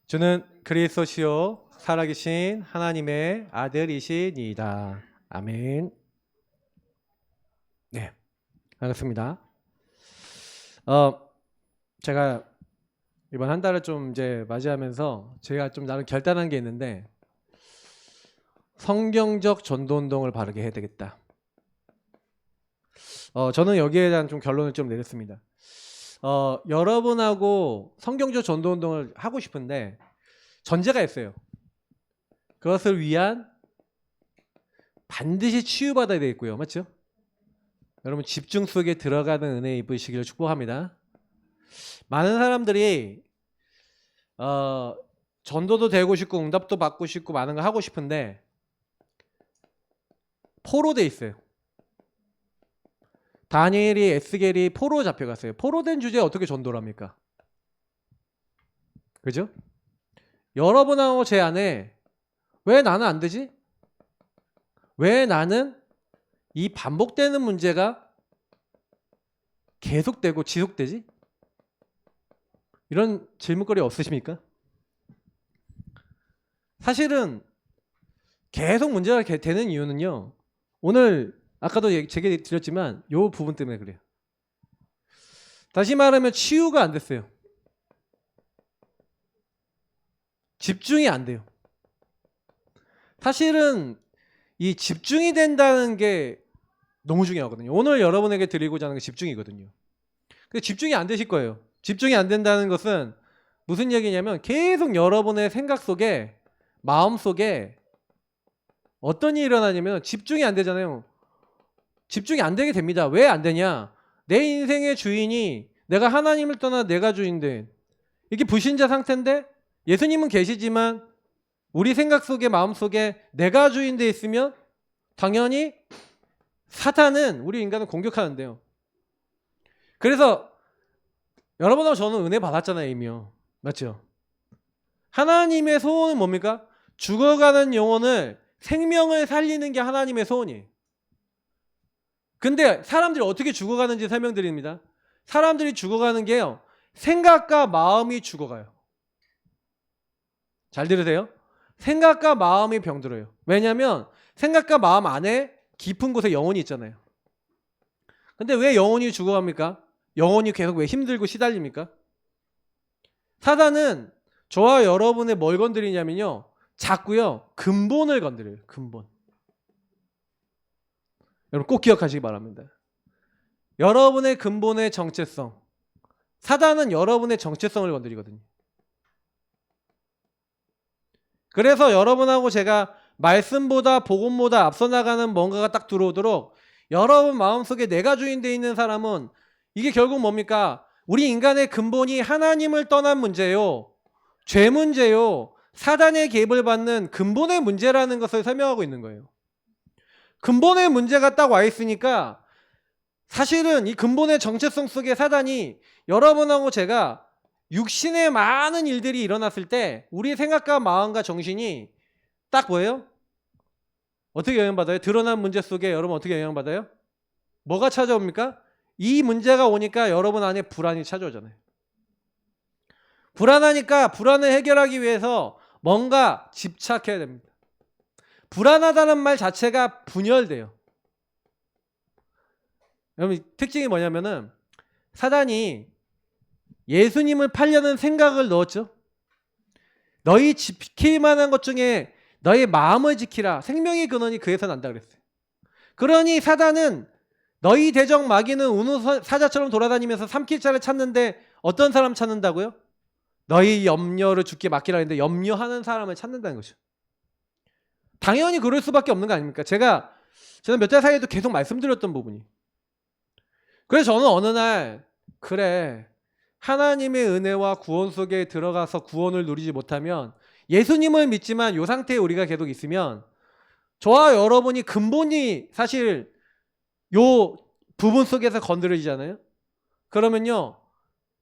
주는 그리스도시요 살아계신 하나님의 아들이시니이다. 아멘. 네, 반갑습니다. 제가 이번 한 달을 좀 이제 맞이하면서 제가 좀 나름 결단한 게 있는데 성경적 전도운동을 바르게 해야 되겠다. 저는 여기에 대한 좀 결론을 좀 내렸습니다. 여러분하고 성경적 전도운동을 하고 싶은데 전제가 있어요. 그것을 위한 반드시 치유받아야 되겠고요. 맞죠? 여러분 집중 속에 들어가는 은혜 입으시기를 축복합니다. 많은 사람들이 전도도 되고 싶고 응답도 받고 싶고 많은 거 하고 싶은데 포로돼 있어요. 다니엘이 에스겔이 포로 잡혀갔어요. 포로된 주제에 어떻게 전도를 합니까? 그죠? 여러분하고 제 안에 왜 나는 안 되지? 왜 나는 이 반복되는 문제가 계속되고 지속되지? 이런 질문거리 없으십니까? 사실은 계속 문제가 되는 이유는요. 오늘 아까도 제게 드렸지만 이 부분 때문에 그래요. 다시 말하면 치유가 안 됐어요. 집중이 안 돼요. 사실은 이 집중이 된다는 게 너무 중요하거든요. 오늘 여러분에게 드리고자 하는 게 집중이거든요. 근데 집중이 안 되실 거예요. 집중이 안 된다는 것은 무슨 얘기냐면 계속 여러분의 생각 속에 마음 속에 어떤 일이 일어나냐면 집중이 안 되잖아요. 집중이 안 되게 됩니다. 왜 안 되냐? 내 인생의 주인이 내가 하나님을 떠나 내가 주인데 이게 불신자 상태인데 예수님은 계시지만 우리 생각 속에 마음 속에 내가 주인돼 있으면 당연히 사탄은 우리 인간을 공격하는데요. 그래서 여러분하고 저는 은혜 받았잖아요, 이미요. 맞죠? 하나님의 소원은 뭡니까? 죽어가는 영혼을 생명을 살리는 게 하나님의 소원이에요. 근데 사람들이 어떻게 죽어가는지 설명드립니다. 사람들이 죽어가는 게요. 생각과 마음이 죽어가요. 잘 들으세요? 생각과 마음이 병들어요. 왜냐하면 생각과 마음 안에 깊은 곳에 영혼이 있잖아요. 근데 왜 영혼이 죽어갑니까? 영혼이 계속 왜 힘들고 시달립니까? 사단은 저와 여러분의 뭘 건드리냐면요. 자꾸요. 근본을 건드려요. 근본. 여러분 꼭 기억하시기 바랍니다. 여러분의 근본의 정체성. 사단은 여러분의 정체성을 건드리거든요. 그래서 여러분하고 제가 말씀보다 복음보다 앞서 나가는 뭔가가 딱 들어오도록 여러분 마음속에 내가 주인되어 있는 사람은 이게 결국 뭡니까? 우리 인간의 근본이 하나님을 떠난 문제요. 죄 문제요. 사단의 개입을 받는 근본의 문제라는 것을 설명하고 있는 거예요. 근본의 문제가 딱 와 있으니까 사실은 이 근본의 정체성 속에 사단이 여러분하고 제가 육신의 많은 일들이 일어났을 때 우리의 생각과 마음과 정신이 딱 뭐예요? 어떻게 영향받아요? 드러난 문제 속에 여러분 어떻게 영향받아요? 뭐가 찾아옵니까? 이 문제가 오니까 여러분 안에 불안이 찾아오잖아요. 불안하니까 불안을 해결하기 위해서 뭔가 집착해야 됩니다. 불안하다는 말 자체가 분열돼요. 여러분 특징이 뭐냐면은 사단이 예수님을 팔려는 생각을 넣었죠. 너희 지킬 만한 것 중에 너희 마음을 지키라. 생명의 근원이 그에서 난다 그랬어요. 그러니 사단은 너희 대적 마귀는 우는 사자처럼 돌아다니면서 삼킬 자를 찾는데 어떤 사람 찾는다고요? 너희 염려를 주께 맡기라 했는데 염려하는 사람을 찾는다는 거죠. 당연히 그럴 수밖에 없는 거 아닙니까? 제가 몇 달 사이에도 계속 말씀드렸던 부분이. 그래서 저는 어느 날 그래 하나님의 은혜와 구원 속에 들어가서 구원을 누리지 못하면 예수님을 믿지만 이 상태에 우리가 계속 있으면 저와 여러분이 근본이 사실 요 부분 속에서 건드려지잖아요. 그러면요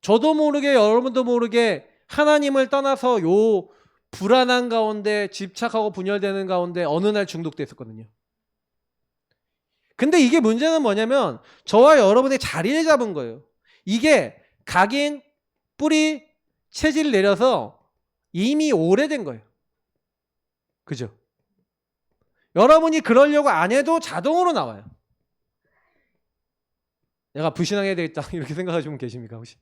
저도 모르게 여러분도 모르게 하나님을 떠나서 요 불안한 가운데 집착하고 분열되는 가운데 어느 날 중독됐었거든요. 근데 이게 문제는 뭐냐면 저와 여러분의 자리를 잡은 거예요. 이게 각인, 뿌리, 체질을 내려서 이미 오래된 거예요. 그죠? 여러분이 그러려고 안 해도 자동으로 나와요. 내가 불신앙해야 되겠다 이렇게 생각하시는 분 계십니까 혹시?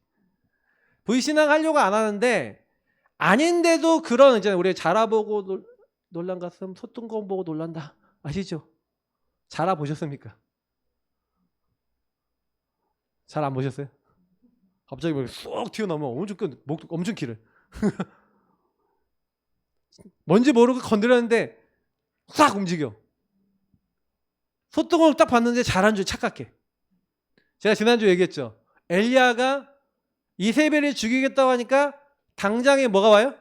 불신앙 하려고 안 하는데 아닌데도 그런 있잖아요. 우리 자라보고 놀란 가슴 소뚱거 보고 놀란다. 아시죠? 자라보셨습니까? 잘 안 보셨어요? 갑자기 뭐 쑥 튀어나오면 목도 엄청 길어요. 뭔지 모르고 건드렸는데 싹 움직여. 소뚱을 딱 봤는데 잘한 줄 착각해. 제가 지난주에 얘기했죠. 엘리야가 이세벨을 죽이겠다고 하니까 당장에 뭐가 와요?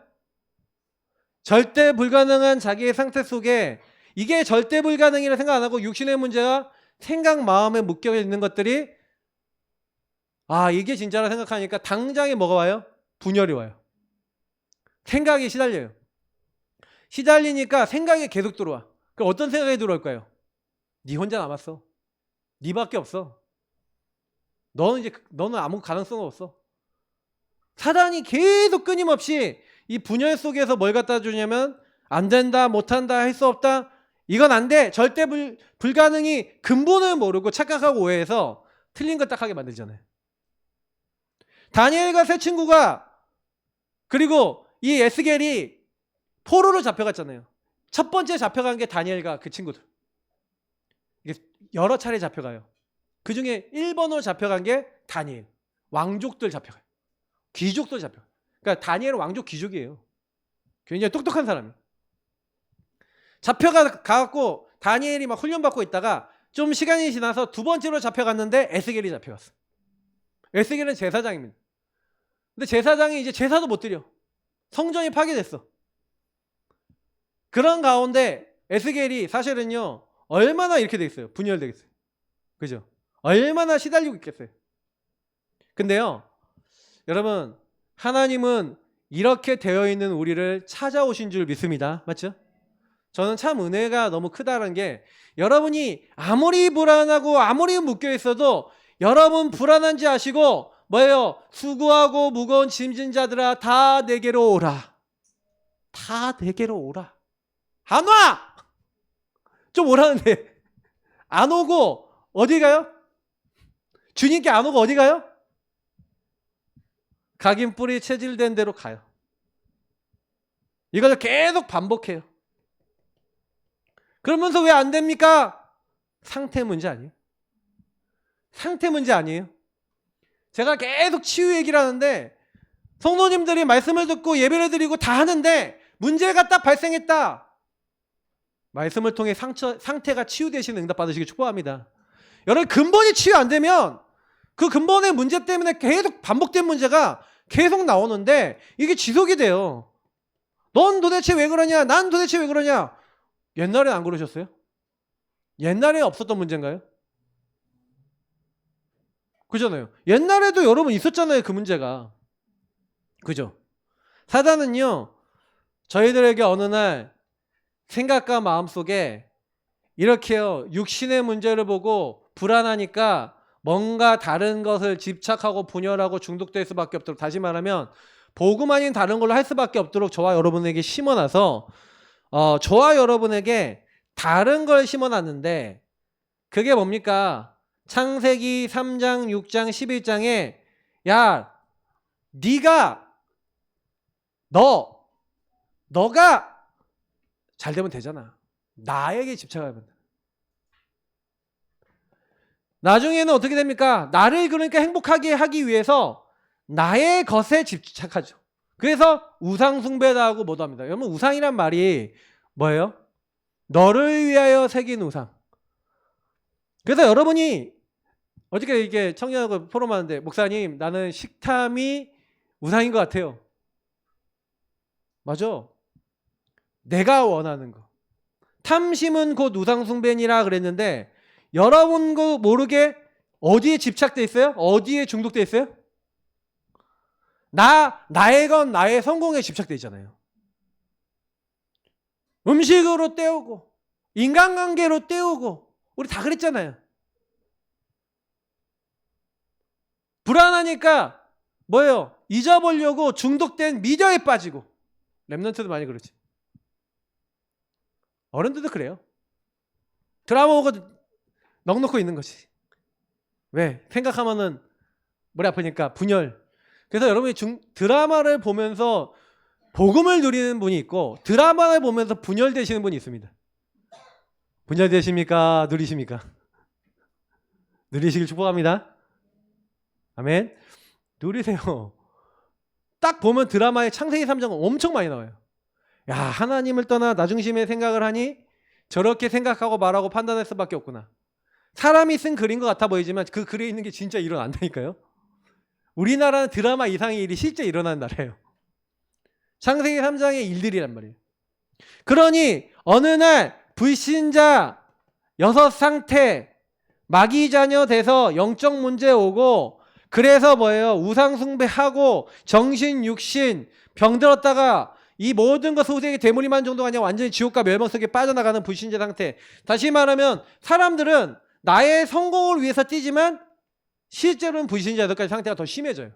절대 불가능한 자기의 상태 속에 이게 절대 불가능이라 생각 안 하고 육신의 문제가 생각 마음에 묶여 있는 것들이 이게 진짜라 생각하니까 당장에 뭐가 와요? 분열이 와요. 생각이 시달려요. 시달리니까 생각이 계속 들어와. 그럼 어떤 생각이 들어올까요? 네 혼자 남았어. 네밖에 없어. 너는 아무 가능성 없어. 사단이 계속 끊임없이 이 분열 속에서 뭘 갖다 주냐면 안 된다, 못한다, 할 수 없다. 이건 안 돼. 절대 불가능이 근본을 모르고 착각하고 오해해서 틀린 걸 딱 하게 만들잖아요. 다니엘과 세 친구가 그리고 이 에스겔이 포로로 잡혀갔잖아요. 첫 번째 잡혀간 게 다니엘과 그 친구들. 이게 여러 차례 잡혀가요. 그 중에 1번으로 잡혀간 게 다니엘. 왕족들 잡혀가요. 귀족들 잡혀가요. 그러니까 다니엘은 왕족 귀족이에요. 굉장히 똑똑한 사람이에요. 잡혀가고 다니엘이 막 훈련받고 있다가 좀 시간이 지나서 두 번째로 잡혀갔는데 에스겔이 잡혀갔어. 에스겔은 제사장입니다. 근데 제사장이 이제 제사도 못 드려. 성전이 파괴됐어. 그런 가운데 에스겔이 사실은요 얼마나 이렇게 돼 있어요. 분열되겠어요. 그죠? 얼마나 시달리고 있겠어요. 근데요 여러분 하나님은 이렇게 되어 있는 우리를 찾아오신 줄 믿습니다. 맞죠? 저는 참 은혜가 너무 크다는 게 여러분이 아무리 불안하고 아무리 묶여 있어도 여러분 불안한지 아시고 뭐예요? 수고하고 무거운 짐진 자들아 다 내게로 오라. 다 내게로 오라. 안 와! 좀 오라는데 안 오고 어디 가요? 주님께 안 오고 어디 가요? 각인 뿌리 체질된 대로 가요. 이걸 계속 반복해요. 그러면서 왜 안 됩니까? 상태 문제 아니에요? 상태 문제 아니에요? 제가 계속 치유 얘기를 하는데 성도님들이 말씀을 듣고 예배를 드리고 다 하는데 문제가 딱 발생했다. 말씀을 통해 상태가 치유되시는 응답 받으시길 축복합니다. 여러분 근본이 치유 안 되면 그 근본의 문제 때문에 계속 반복된 문제가 계속 나오는데 이게 지속이 돼요. 넌 도대체 왜 그러냐? 난 도대체 왜 그러냐? 옛날엔 안 그러셨어요? 옛날에 없었던 문제인가요? 그잖아요. 옛날에도 여러분 있었잖아요. 그 문제가. 그죠? 사단은요. 저희들에게 어느 날 생각과 마음속에 이렇게요. 육신의 문제를 보고 불안하니까 뭔가 다른 것을 집착하고 분열하고 중독될 수밖에 없도록 다시 말하면 복음 아닌 다른 걸로 할 수밖에 없도록 저와 여러분에게 심어놔서 저와 여러분에게 다른 걸 심어놨는데 그게 뭡니까? 창세기 3장, 6장, 11장에 야 너가 잘 되면 되잖아. 나에게 집착하면 돼. 나중에는 어떻게 됩니까? 나를 그러니까 행복하게 하기 위해서 나의 것에 집착하죠. 그래서 우상 숭배도 하고 뭐도 합니다. 여러분 우상이란 말이 뭐예요? 너를 위하여 새긴 우상. 그래서 여러분이 어저께 이게 청년하고 포럼하는데 목사님 나는 식탐이 우상인 것 같아요. 맞아. 내가 원하는 거. 탐심은 곧 우상 숭배니라 그랬는데 여러분도 모르게 어디에 집착돼 있어요? 어디에 중독돼 있어요? 나의 건 나의 성공에 집착돼 있잖아요. 음식으로 때우고 인간관계로 때우고 우리 다 그랬잖아요. 불안하니까 뭐예요? 잊어보려고 중독된 미디어에 빠지고 랩런트도 많이 그렇지. 어른들도 그래요. 드라마 보고 넋놓고 있는 거지. 왜? 생각하면은 머리 아프니까 분열. 그래서 여러분이 드라마를 보면서 복음을 누리는 분이 있고 드라마를 보면서 분열되시는 분이 있습니다. 분열되십니까? 누리십니까? 누리시길 축복합니다. 아멘. 누리세요. 딱 보면 드라마의 창세기 3장은 엄청 많이 나와요. 야, 하나님을 떠나 나 중심의 생각을 하니 저렇게 생각하고 말하고 판단할 수밖에 없구나. 사람이 쓴 글인 것 같아 보이지만 그 글에 있는 게 진짜 일어난다니까요. 우리나라는 드라마 이상의 일이 실제 일어나는 나라예요. 창세기 3장의 일들이란 말이에요. 그러니 어느 날 불신자 6상태 마귀 자녀 돼서 영적 문제 오고 그래서 뭐예요? 우상 숭배하고 정신 육신 병들었다가 이 모든 것 소생이 대물림한 정도가 아니라 완전히 지옥과 멸망 속에 빠져나가는 불신자 상태. 다시 말하면 사람들은 나의 성공을 위해서 뛰지만 실제로는 불신자 8가지 상태가 더 심해져요.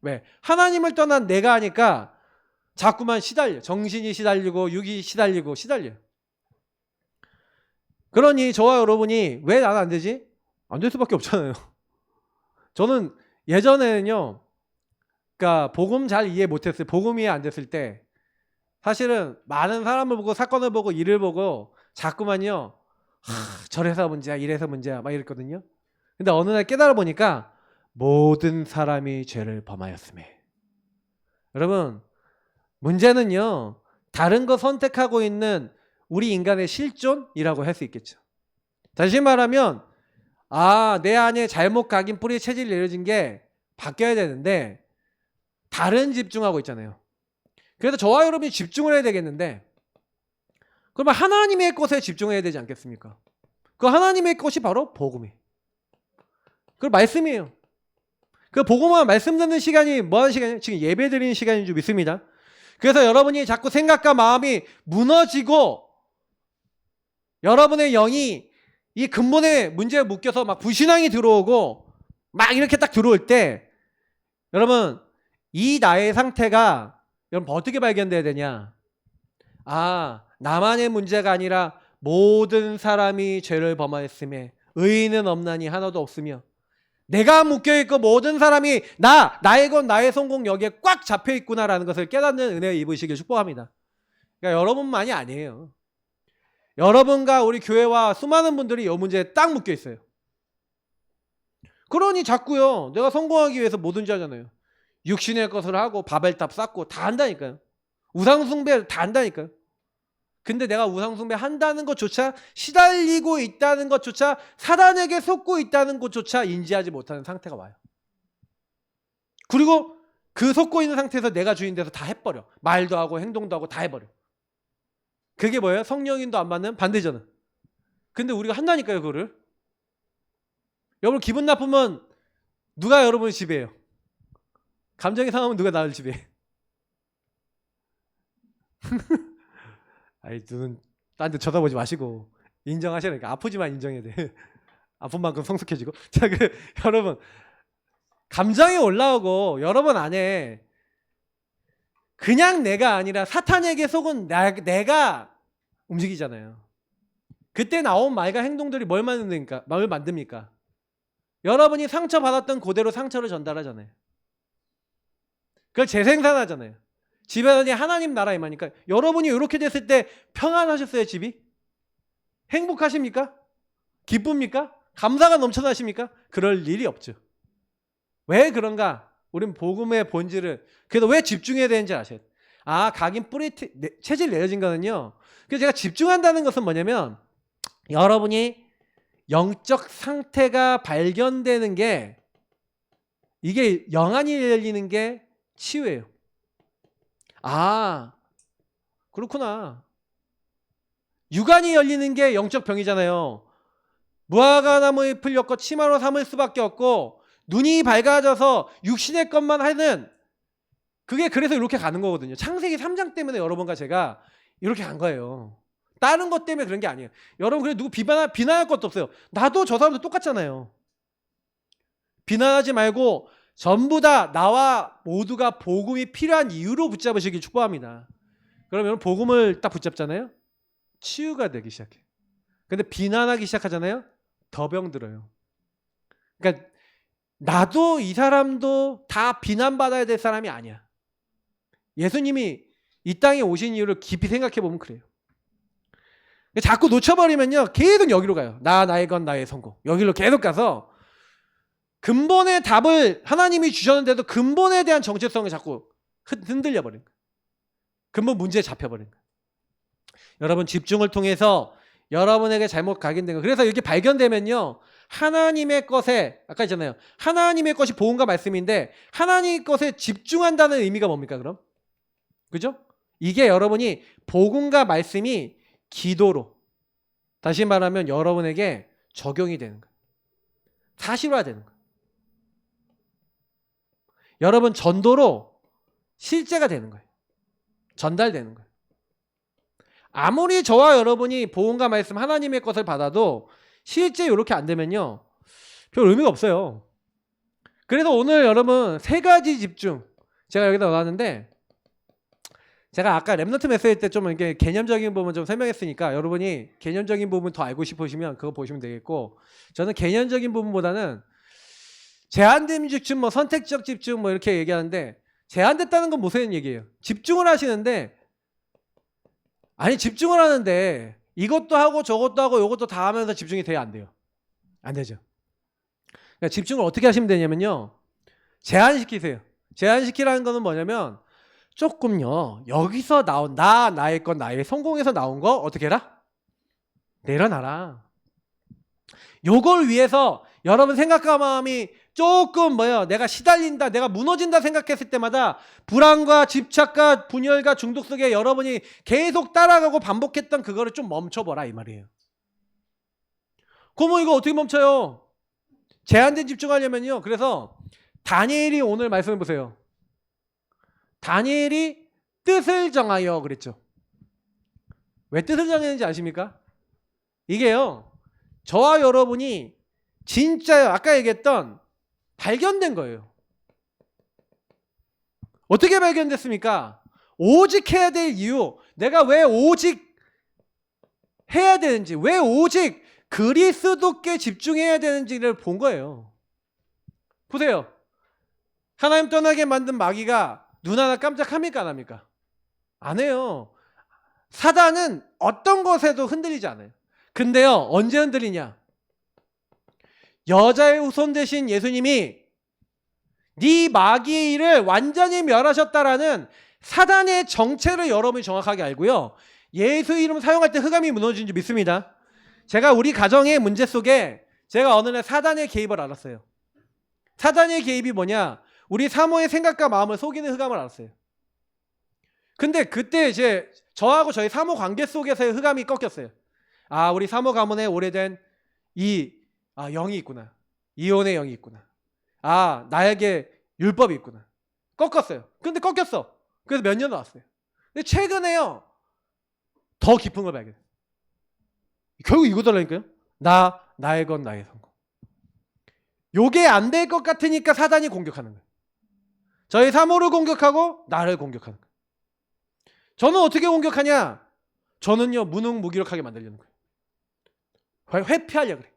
왜? 하나님을 떠난 내가 하니까 자꾸만 시달려. 정신이 시달리고 육이 시달려요. 그러니 저와 여러분이 왜 나는 안 되지? 안 될 수밖에 없잖아요. 저는 예전에는요. 그러니까 복음 잘 이해 못했어요. 복음 이해 안 됐을 때 사실은 많은 사람을 보고 사건을 보고 일을 보고 자꾸만요. 저래서 문제야 이래서 문제야 막 이랬거든요. 근데 어느 날 깨달아 보니까 모든 사람이 죄를 범하였음에. 여러분 문제는요. 다른 거 선택하고 있는 우리 인간의 실존이라고 할 수 있겠죠. 다시 말하면 내 안에 잘못 각인 뿌리 체질이 내려진 게 바뀌어야 되는데 다른 집중하고 있잖아요. 그래서 저와 여러분이 집중을 해야 되겠는데 그러면 하나님의 것에 집중해야 되지 않겠습니까? 그 하나님의 것이 바로 복음이에요. 그 말씀이에요. 그 복음은 말씀 듣는 시간이 뭐 하는 시간이에요? 지금 예배 드리는 시간인 줄 믿습니다. 그래서 여러분이 자꾸 생각과 마음이 무너지고 여러분의 영이 이 근본의 문제에 묶여서 막 불신앙이 들어오고 막 이렇게 딱 들어올 때 여러분 이 나의 상태가 여러분 어떻게 발견돼야 되냐? 나만의 문제가 아니라 모든 사람이 죄를 범하였음에 의인은 없나니 하나도 없으며 내가 묶여있고 모든 사람이 나의 것 나의 성공 여기에 꽉 잡혀있구나라는 것을 깨닫는 은혜 입으시길 축복합니다. 그러니까 여러분만이 아니에요. 여러분과 우리 교회와 수많은 분들이 이 문제에 딱 묶여있어요. 그러니 자꾸요 내가 성공하기 위해서 뭐든지 하잖아요. 육신의 것을 하고 바벨탑 쌓고 다 한다니까요. 우상숭배 다 한다니까요. 근데 내가 우상숭배 한다는 것조차 시달리고 있다는 것조차 사단에게 속고 있다는 것조차 인지하지 못하는 상태가 와요. 그리고 그 속고 있는 상태에서 내가 주인 돼서 다 해버려. 말도 하고 행동도 하고 다 해버려. 그게 뭐예요? 성령인도 안 받는 반대잖아. 근데 우리가 한다니까요 그거를. 여러분 기분 나쁘면 누가 여러분을 지배해요? 감정이 상하면 누가 나를 지배해? 아이 눈은 딴 데 쳐다보지 마시고 인정하시라니까. 아프지만 인정해야 돼. 아픈 만큼 성숙해지고. 자, 여러분 감정이 올라오고 여러분 안에 그냥 내가 아니라 사탄에게 속은 내가 움직이잖아요. 그때 나온 말과 행동들이 뭘 만듭니까? 여러분이 상처받았던 그대로 상처를 전달하잖아요. 그걸 재생산하잖아요. 집에서 하나님 나라 임하니까. 여러분이 이렇게 됐을 때 평안하셨어요 집이? 행복하십니까? 기쁩니까? 감사가 넘쳐나십니까? 그럴 일이 없죠. 왜 그런가? 우린 복음의 본질을 그래도 왜 집중해야 되는지 아셔야 돼요. 각인 뿌리 체질 내려진 거는요. 그래서 제가 집중한다는 것은 뭐냐면 여러분이 영적 상태가 발견되는 게 이게 영안이 열리는 게 치유예요. 그렇구나. 육안이 열리는 게 영적 병이잖아요. 무화과나무 잎을 엮고 치마로 삼을 수밖에 없고 눈이 밝아져서 육신의 것만 하는 그게 그래서 이렇게 가는 거거든요. 창세기 3장 때문에 여러분과 제가 이렇게 간 거예요. 다른 것 때문에 그런 게 아니에요. 여러분 그래 누구 비난할 것도 없어요. 나도 저 사람도 똑같잖아요. 비난하지 말고 전부 다 나와 모두가 복음이 필요한 이유로 붙잡으시길 축복합니다. 그러면 복음을 딱 붙잡잖아요. 치유가 되기 시작해. 근데 비난하기 시작하잖아요. 더 병들어요. 그러니까 나도 이 사람도 다 비난받아야 될 사람이 아니야. 예수님이 이 땅에 오신 이유를 깊이 생각해 보면 그래요. 자꾸 놓쳐버리면요, 계속 여기로 가요. 나의 건 나의 성공. 여기로 계속 가서 근본의 답을 하나님이 주셨는데도 근본에 대한 정체성을 자꾸 흔들려 버린 거예요. 근본 문제에 잡혀버린 거예요. 여러분, 집중을 통해서 여러분에게 잘못 각인된 거예요. 그래서 이렇게 발견되면요, 하나님의 것에, 아까 있잖아요, 하나님의 것이 복음과 말씀인데 하나님의 것에 집중한다는 의미가 뭡니까 그럼? 그죠? 이게 여러분이 복음과 말씀이 기도로, 다시 말하면 여러분에게 적용이 되는 거예요. 사실화되는 거예요. 여러분, 전도로 실제가 되는 거예요. 전달되는 거예요. 아무리 저와 여러분이 복음과 말씀 하나님의 것을 받아도 실제 이렇게 안 되면요, 별 의미가 없어요. 그래서 오늘 여러분 3가지 집중 제가 여기다 넣었는데, 제가 아까 랩넌트 메시지 때 좀 이렇게 개념적인 부분 좀 설명했으니까 여러분이 개념적인 부분 더 알고 싶으시면 그거 보시면 되겠고, 저는 개념적인 부분보다는 제한된 집중, 뭐 선택적 집중 뭐 이렇게 얘기하는데, 제한됐다는 건 무슨 얘기예요? 집중을 하시는데, 아니 집중을 하는데 이것도 하고 저것도 하고 이것도 다 하면서 집중이 돼야 안 돼요? 안 되죠. 그러니까 집중을 어떻게 하시면 되냐면요, 제한시키세요. 제한시키라는 거는 뭐냐면, 조금요, 여기서 나온 나의 것, 나의 성공에서 나온 거 어떻게 해라? 내려놔라. 요걸 위해서 여러분 생각과 마음이 조금 내가 시달린다, 내가 무너진다 생각했을 때마다 불안과 집착과 분열과 중독 속에 여러분이 계속 따라가고 반복했던 그거를 좀 멈춰보라 이 말이에요. 그러면 이거 어떻게 멈춰요? 제한된 집중하려면요, 그래서 다니엘이 오늘 말씀해 보세요. 다니엘이 뜻을 정하여 그랬죠. 왜 뜻을 정했는지 아십니까? 이게요, 저와 여러분이 진짜 아까 얘기했던 발견된 거예요. 어떻게 발견됐습니까? 오직 해야 될 이유, 내가 왜 오직 해야 되는지, 왜 오직 그리스도께 집중해야 되는지를 본 거예요. 보세요. 하나님 떠나게 만든 마귀가 눈 하나 깜짝합니까 안 합니까? 안 해요. 사단은 어떤 것에도 흔들리지 않아요. 근데요, 언제 흔들리냐? 여자의 후손 되신 예수님이 네 마귀의 일을 완전히 멸하셨다라는 사단의 정체를 여러분이 정확하게 알고요, 예수 이름 사용할 때 흑암이 무너진 줄 믿습니다. 제가 우리 가정의 문제 속에 제가 어느 날 사단의 개입을 알았어요. 사단의 개입이 뭐냐? 우리 사모의 생각과 마음을 속이는 흑암을 알았어요. 근데 그때 이제 저하고 저희 사모 관계 속에서의 흑암이 꺾였어요. 아, 우리 사모 가문에 오래된 영이 있구나. 이혼의 영이 있구나. 아, 나에게 율법이 있구나. 꺾었어요. 근데 꺾였어. 그래서 몇 년 나왔어요. 근데 최근에요, 더 깊은 걸 발견해요. 결국 이거더라니까요. 나의 건 나의 성공. 요게 안 될 것 같으니까 사단이 공격하는 거예요. 저희 사모를 공격하고 나를 공격하는 거예요. 저는 어떻게 공격하냐? 저는요, 무능무기력하게 만들려는 거예요. 회피하려고 그래.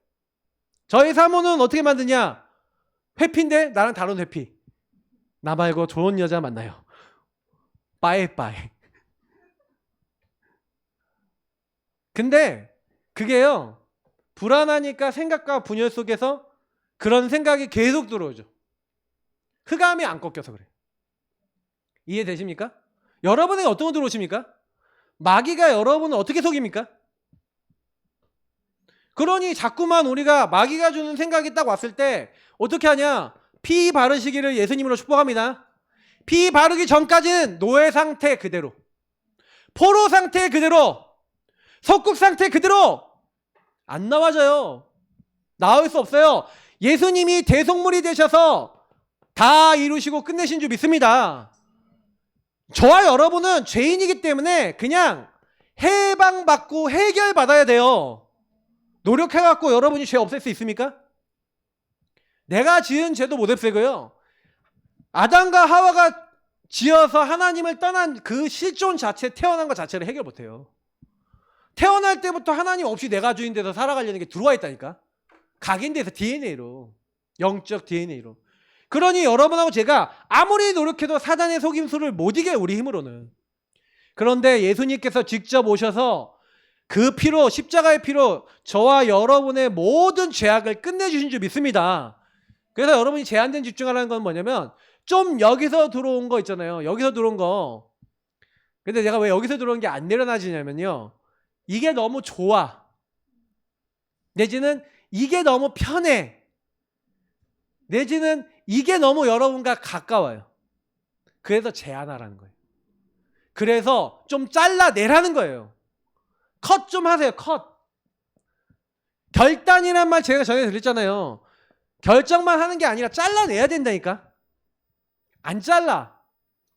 저희 사모는 어떻게 만드냐? 회피인데 나랑 다른 회피. 나 말고 좋은 여자 만나요. 빠이빠이. 근데 그게요, 불안하니까 생각과 분열 속에서 그런 생각이 계속 들어오죠. 흑암이 안 꺾여서 그래요. 이해되십니까? 여러분에게 어떤 거 들어오십니까? 마귀가 여러분을 어떻게 속입니까? 그러니 자꾸만 우리가 마귀가 주는 생각이 딱 왔을 때 어떻게 하냐? 피 바르시기를 예수님으로 축복합니다. 피 바르기 전까지는 노예 상태 그대로, 포로 상태 그대로, 석국 상태 그대로 안 나와져요. 나올 수 없어요. 예수님이 대속물이 되셔서 다 이루시고 끝내신 줄 믿습니다. 저와 여러분은 죄인이기 때문에 그냥 해방받고 해결받아야 돼요. 노력해갖고 여러분이 죄 없앨 수 있습니까? 내가 지은 죄도 못 없애고요, 아담과 하와가 지어서 하나님을 떠난 그 실존 자체, 태어난 것 자체를 해결 못해요. 태어날 때부터 하나님 없이 내가 주인 돼서 살아가려는 게 들어와 있다니까. 각인돼서 DNA로. 영적 DNA로. 그러니 여러분하고 제가 아무리 노력해도 사단의 속임수를 못 이겨요. 우리 힘으로는. 그런데 예수님께서 직접 오셔서 그 피로, 십자가의 피로 저와 여러분의 모든 죄악을 끝내주신 줄 믿습니다. 그래서 여러분이 제한된 집중하라는 건 뭐냐면 좀 여기서 들어온 거 있잖아요. 여기서 들어온 거. 근데 내가 왜 여기서 들어온 게 안 내려놔지냐면요. 이게 너무 좋아. 내지는 이게 너무 편해. 내지는 이게 너무 여러분과 가까워요. 그래서 제한하라는 거예요. 그래서 좀 잘라내라는 거예요. 컷 좀 하세요. 컷. 결단이란 말 제가 전에 드렸잖아요. 결정만 하는 게 아니라 잘라내야 된다니까. 안 잘라.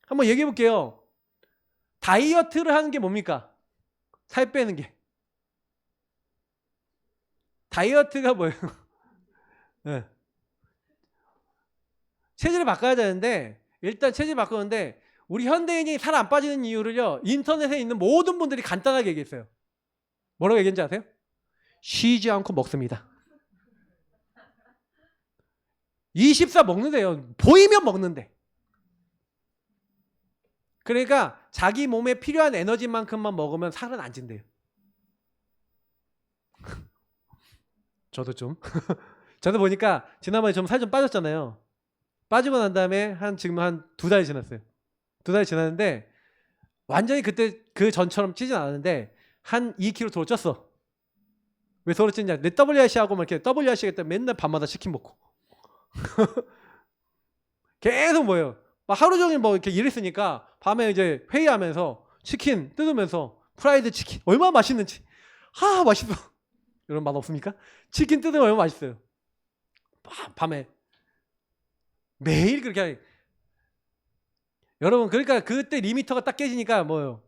한번 얘기해 볼게요. 다이어트를 하는 게 뭡니까? 살 빼는 게. 다이어트가 뭐예요? 네. 체질을 바꿔야 되는데 일단 체질 바꾸는데 우리 현대인이 살 안 빠지는 이유를요. 인터넷에 있는 모든 분들이 간단하게 얘기했어요. 뭐라고 얘기했는지 아세요? 쉬지 않고 먹습니다. 24 먹는데요. 보이면 먹는데. 그러니까 자기 몸에 필요한 에너지만큼만 먹으면 살은 안 찐대요. 저도 좀. 저도 보니까 지난번에 좀 살 좀 빠졌잖아요. 빠지고 난 다음에 지금 한 2달 지났어요. 2달 지났는데 완전히 그때 그 전처럼 찌진 않았는데 한 2kg 더 쪘어. 왜 서로 찌냐? 내 WRC 하고 막 이렇게 WRC 했다 맨날 밤마다 치킨 먹고. 계속 뭐예요? 막 하루 종일 뭐 이렇게 일했으니까 밤에 이제 회의하면서 치킨 뜯으면서 프라이드 치킨 얼마나 맛있는지. 맛있어. 이런 맛 없습니까? 치킨 뜯으면 얼마나 맛있어요. 밤에 매일 그렇게 하니. 여러분 그러니까 그때 리미터가 딱 깨지니까 뭐예요?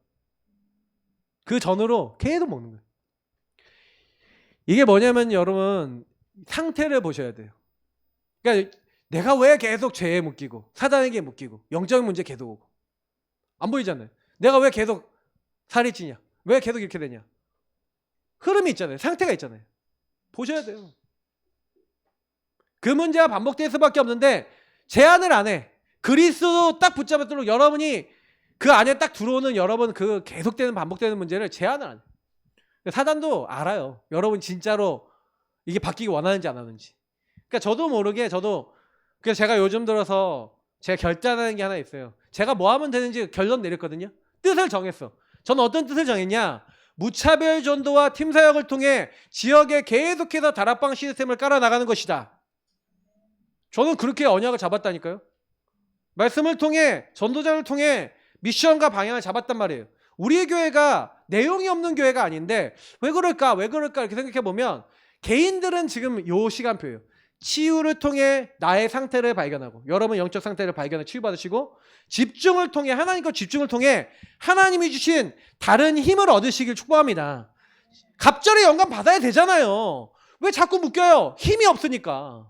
그 전으로 계속 먹는 거예요. 이게 뭐냐면 여러분 상태를 보셔야 돼요. 그러니까 내가 왜 계속 죄에 묶이고 사단에게 묶이고 영적인 문제 계속 오고 안 보이잖아요. 내가 왜 계속 살이 찌냐? 왜 계속 이렇게 되냐? 흐름이 있잖아요. 상태가 있잖아요. 보셔야 돼요. 그 문제가 반복될 수밖에 없는데 제한을 안 해. 그리스도 딱 붙잡았도록 여러분이 그 안에 딱 들어오는 여러분 그 계속되는 반복되는 문제를 제한을 안 해. 사단도 알아요. 여러분 진짜로 이게 바뀌기 원하는지 안 하는지. 그러니까 저도 모르게 그래서 제가 요즘 들어서 제가 결단하는 게 하나 있어요. 제가 뭐 하면 되는지 결론 내렸거든요. 뜻을 정했어. 저는 어떤 뜻을 정했냐? 무차별 전도와 팀 사역을 통해 지역에 계속해서 다락방 시스템을 깔아 나가는 것이다. 저는 그렇게 언약을 잡았다니까요. 말씀을 통해 전도자를 통해 미션과 방향을 잡았단 말이에요. 우리의 교회가 내용이 없는 교회가 아닌데 왜 그럴까 이렇게 생각해 보면 개인들은 지금 요 시간표예요. 치유를 통해 나의 상태를 발견하고 여러분 영적 상태를 발견해 치유받으시고 집중을 통해 하나님과 집중을 통해 하나님이 주신 다른 힘을 얻으시길 축복합니다. 갑절의 영감 받아야 되잖아요. 왜 자꾸 묶여요? 힘이 없으니까.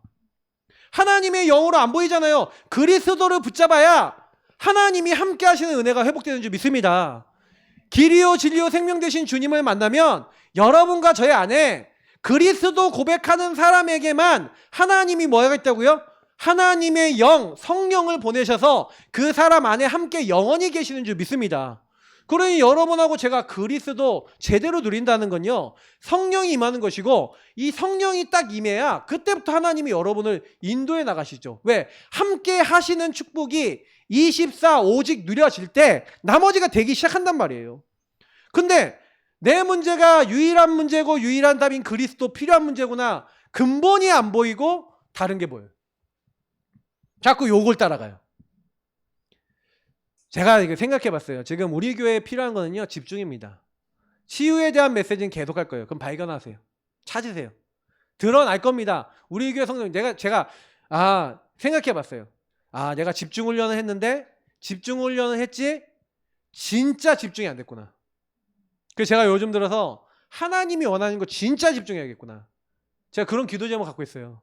하나님의 영으로 안 보이잖아요. 그리스도를 붙잡아야 하나님이 함께 하시는 은혜가 회복되는 줄 믿습니다. 길이요 진리요 생명 되신 주님을 만나면 여러분과 저의 안에 그리스도 고백하는 사람에게만 하나님이 뭐가 있다고요? 하나님의 영, 성령을 보내셔서 그 사람 안에 함께 영원히 계시는 줄 믿습니다. 그러니 여러분하고 제가 그리스도 제대로 누린다는 건요. 성령이 임하는 것이고 이 성령이 딱 임해야 그때부터 하나님이 여러분을 인도해 나가시죠. 왜? 함께 하시는 축복이 24 오직 누려질 때 나머지가 되기 시작한단 말이에요. 근데 내 문제가 유일한 문제고 유일한 답인 그리스도 필요한 문제구나. 근본이 안 보이고 다른 게 보여요. 자꾸 요걸 따라가요. 제가 이거 생각해 봤어요. 지금 우리 교회에 필요한 거는요. 집중입니다. 치유에 대한 메시지는 계속 할 거예요. 그럼 발견하세요. 찾으세요. 드러날 겁니다. 우리 교회 성도님 제가 생각해 봤어요. 내가 집중 훈련을 했는데 집중 훈련을 했지 진짜 집중이 안 됐구나. 그래서 제가 요즘 들어서 하나님이 원하는 거 진짜 집중해야겠구나. 제가 그런 기도 제목 갖고 있어요.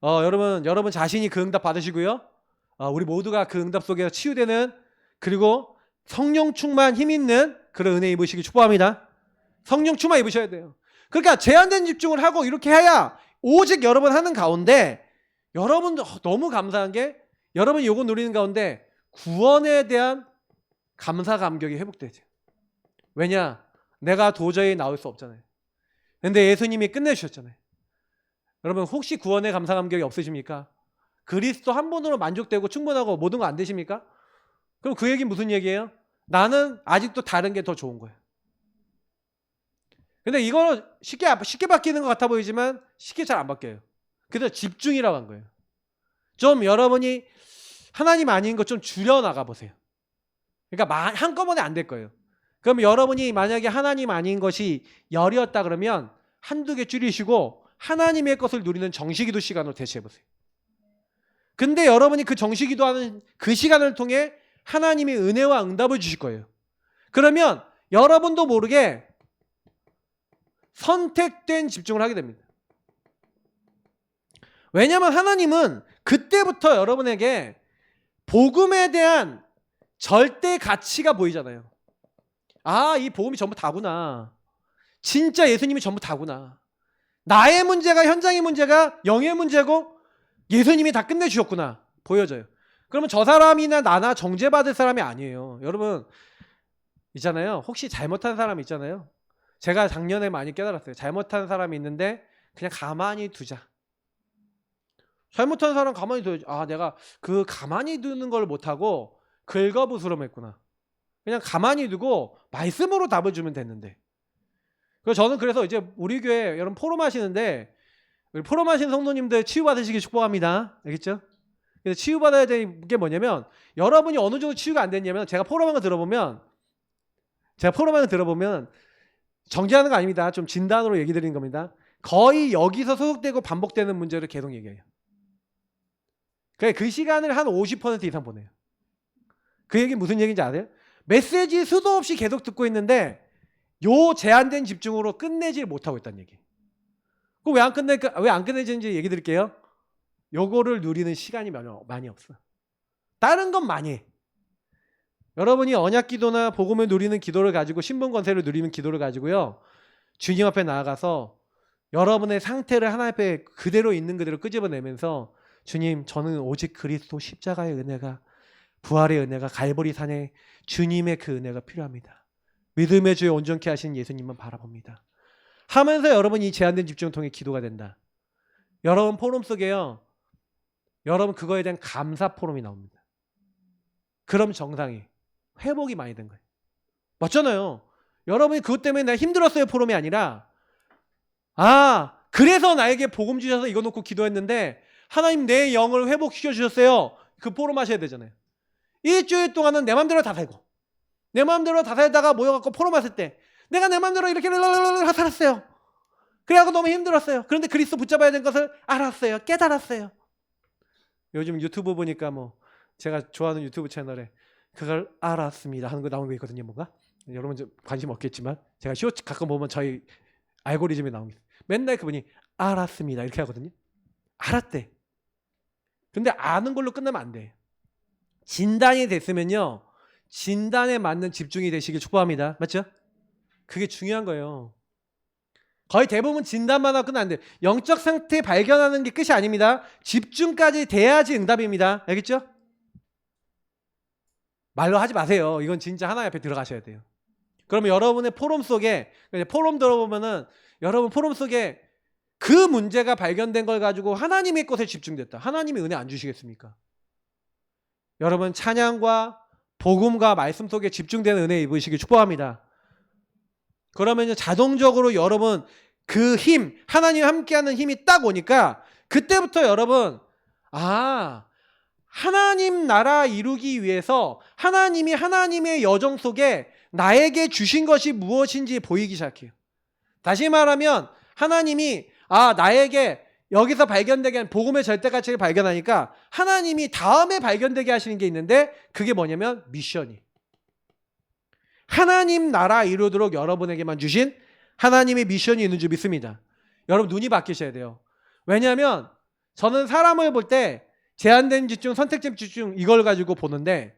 여러분 자신이 그 응답 받으시고요. 우리 모두가 그 응답 속에서 치유되는, 그리고 성령 충만 힘 있는 그런 은혜 입으시기 축복합니다. 성령 충만 입으셔야 돼요. 그러니까 제한된 집중을 하고 이렇게 해야 오직 여러분 하는 가운데, 여러분 너무 감사한 게 여러분이 요거 누리는 가운데 구원에 대한 감사 감격이 회복되죠. 왜냐? 내가 도저히 나올 수 없잖아요. 근데 예수님이 끝내주셨잖아요. 여러분 혹시 구원의 감사 감격이 없으십니까? 그리스도 한 분으로 만족되고 충분하고 모든 거 안 되십니까? 그럼 그 얘기는 무슨 얘기예요? 나는 아직도 다른 게 더 좋은 거예요. 근데 이거는 쉽게 바뀌는 것 같아 보이지만 쉽게 잘 안 바뀌어요. 그래서 집중이라고 한 거예요. 좀 여러분이 하나님 아닌 것 좀 줄여나가 보세요. 그러니까 한꺼번에 안 될 거예요. 그럼 여러분이 만약에 하나님 아닌 것이 열이었다 그러면 한두 개 줄이시고 하나님의 것을 누리는 정시기도 시간으로 대체해 보세요. 근데 여러분이 그 정시기도 하는 그 시간을 통해 하나님이 은혜와 응답을 주실 거예요. 그러면 여러분도 모르게 선택된 집중을 하게 됩니다. 왜냐하면 하나님은 그때부터 여러분에게 복음에 대한 절대 가치가 보이잖아요. 이 복음이 전부 다구나. 진짜 예수님이 전부 다구나. 나의 문제가, 현장의 문제가 영의 문제고 예수님이 다 끝내주셨구나. 보여져요. 그러면 저 사람이나 나나 정죄받을 사람이 아니에요. 여러분 있잖아요. 혹시 잘못한 사람 있잖아요. 제가 작년에 많이 깨달았어요. 잘못한 사람이 있는데 그냥 가만히 두자. 잘못한 사람 가만히 둬야지. 내가 그 가만히 두는 걸 못하고 긁어부스럼했구나. 그냥 가만히 두고 말씀으로 답을 주면 됐는데. 저는 그래서 이제 우리 교회 여러분 포럼 하시는데, 포럼 하시는 성도님들 치유받으시기 축복합니다. 알겠죠? 그래서 치유받아야 되는 게 뭐냐면, 여러분이 어느 정도 치유가 안 됐냐면, 제가 포럼한 거 들어보면 정죄하는 거 아닙니다. 좀 진단으로 얘기 드리는 겁니다. 거의 여기서 소속되고 반복되는 문제를 계속 얘기해요. 그 시간을 한 50% 이상 보내요. 그 얘기는 무슨 얘기인지 아세요? 메시지 수도 없이 계속 듣고 있는데 요 제한된 집중으로 끝내지 못하고 있다는 얘기. 그럼 왜 안 끝내지는지 얘기 드릴게요. 요거를 누리는 시간이 많이 없어. 다른 건 많이 해. 여러분이 언약 기도나 복음을 누리는 기도를 가지고, 신분 권세를 누리는 기도를 가지고요, 주님 앞에 나아가서 여러분의 상태를 하나님 앞에 그대로 있는 그대로 끄집어내면서, 주님, 저는 오직 그리스도 십자가의 은혜가, 부활의 은혜가, 갈보리 산에 주님의 그 은혜가 필요합니다. 믿음의 주에 온전케 하신 예수님만 바라봅니다. 하면서 여러분이 제한된 집중을 통해 기도가 된다. 여러분 포럼 속에요, 여러분 그거에 대한 감사 포럼이 나옵니다. 그럼 정상이 회복이 많이 된 거예요. 맞잖아요. 여러분이 그것 때문에 내가 힘들었어요 포럼이 아니라, 그래서 나에게 복음 주셔서 이거 놓고 기도했는데 하나님 내 영을 회복시켜 주셨어요. 그 포럼 하셔야 되잖아요. 일주일 동안은 내 마음대로 다 살고, 내 마음대로 다 살다가 모여갖고 포럼 했을 때 내가 내 마음대로 이렇게 살았어요. 그래갖고 너무 힘들었어요. 그런데 그리스도 붙잡아야 될 것을 알았어요. 깨달았어요. 요즘 유튜브 보니까 제가 좋아하는 유튜브 채널에 그걸 알았습니다 하는 거 나오는 거 있거든요. 뭔가 여러분 관심 없겠지만 제가 쇼츠 가끔 보면 저희 알고리즘에 나옵니다. 맨날 그분이 알았습니다 이렇게 하거든요. 알았대. 근데 아는 걸로 끝나면 안 돼. 진단이 됐으면요, 진단에 맞는 집중이 되시길 축복합니다. 맞죠? 그게 중요한 거예요. 거의 대부분 진단만 하고 끝나면 안 돼요. 영적 상태 발견하는 게 끝이 아닙니다. 집중까지 돼야지 응답입니다. 알겠죠? 말로 하지 마세요. 이건 진짜 하나님 앞에 들어가셔야 돼요. 그러면 여러분의 포럼 속에, 포럼 들어보면은 여러분 포럼 속에 그 문제가 발견된 걸 가지고 하나님의 것에 집중됐다. 하나님이 은혜 안 주시겠습니까? 여러분 찬양과 복음과 말씀 속에 집중되는 은혜 입으시길 축복합니다. 그러면 자동적으로 여러분 그 힘, 하나님 함께하는 힘이 딱 오니까 그때부터 여러분 하나님 나라 이루기 위해서 하나님이 하나님의 여정 속에 나에게 주신 것이 무엇인지 보이기 시작해요. 다시 말하면 하나님이 나에게 여기서 발견되게 한 복음의 절대가치를 발견하니까 하나님이 다음에 발견되게 하시는 게 있는데, 그게 뭐냐면 미션이, 하나님 나라 이루도록 여러분에게만 주신 하나님의 미션이 있는 줄 믿습니다. 여러분 눈이 바뀌셔야 돼요. 왜냐하면 저는 사람을 볼 때 제한된 집중, 선택적 집중 이걸 가지고 보는데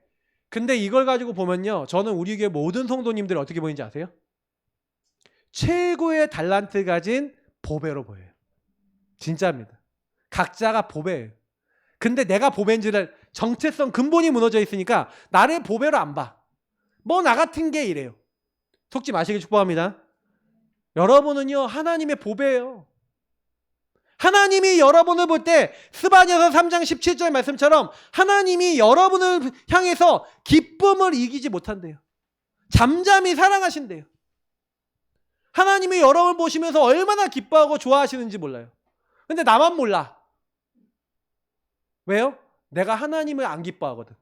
근데 이걸 가지고 보면요. 저는 우리 교회 모든 성도님들이 어떻게 보이는지 아세요? 최고의 달란트 가진 보배로 보여요. 진짜입니다. 각자가 보배예요. 근데 내가 보배인지를 정체성 근본이 무너져 있으니까 나를 보배로 안 봐. 뭐 나 같은 게 이래요. 속지 마시길 축복합니다. 여러분은요 하나님의 보배예요. 하나님이 여러분을 볼 때 스바냐서 3장 17절 말씀처럼 하나님이 여러분을 향해서 기쁨을 이기지 못한대요. 잠잠히 사랑하신대요. 하나님이 여러분을 보시면서 얼마나 기뻐하고 좋아하시는지 몰라요. 근데 나만 몰라. 왜요? 내가 하나님을 안 기뻐하거든.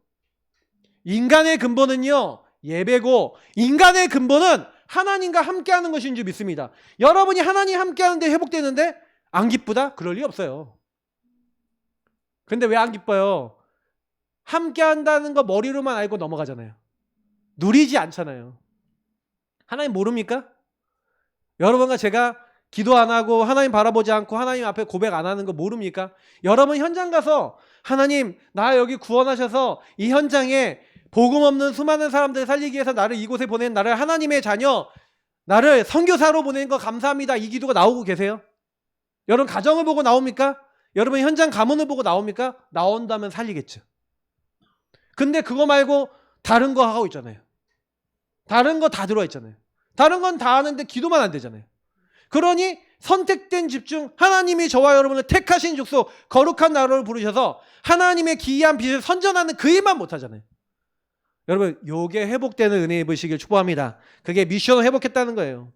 인간의 근본은요 예배고 인간의 근본은 하나님과 함께하는 것인 줄 믿습니다. 여러분이 하나님 함께하는데 회복되는데 안 기쁘다? 그럴 리 없어요. 근데 왜 안 기뻐요? 함께한다는 거 머리로만 알고 넘어가잖아요. 누리지 않잖아요. 하나님 모릅니까? 여러분과 제가 기도 안 하고 하나님 바라보지 않고 하나님 앞에 고백 안 하는 거 모릅니까? 여러분 현장 가서 하나님 나 여기 구원하셔서 이 현장에 복음 없는 수많은 사람들을 살리기 위해서 나를 이곳에 보낸 나를 하나님의 자녀 나를 선교사로 보낸 거 감사합니다. 이 기도가 나오고 계세요? 여러분 가정을 보고 나옵니까? 여러분 현장 가문을 보고 나옵니까? 나온다면 살리겠죠. 근데 그거 말고 다른 거 하고 있잖아요. 다른 거 다 들어와 있잖아요. 다른 건 다 하는데 기도만 안 되잖아요. 그러니 선택된 집중, 하나님이 저와 여러분을 택하신 족속, 거룩한 나라를 부르셔서 하나님의 기이한 빛을 선전하는 그 일만 못하잖아요. 여러분 요게 회복되는 은혜 입으시길 축복합니다. 그게 미션을 회복했다는 거예요.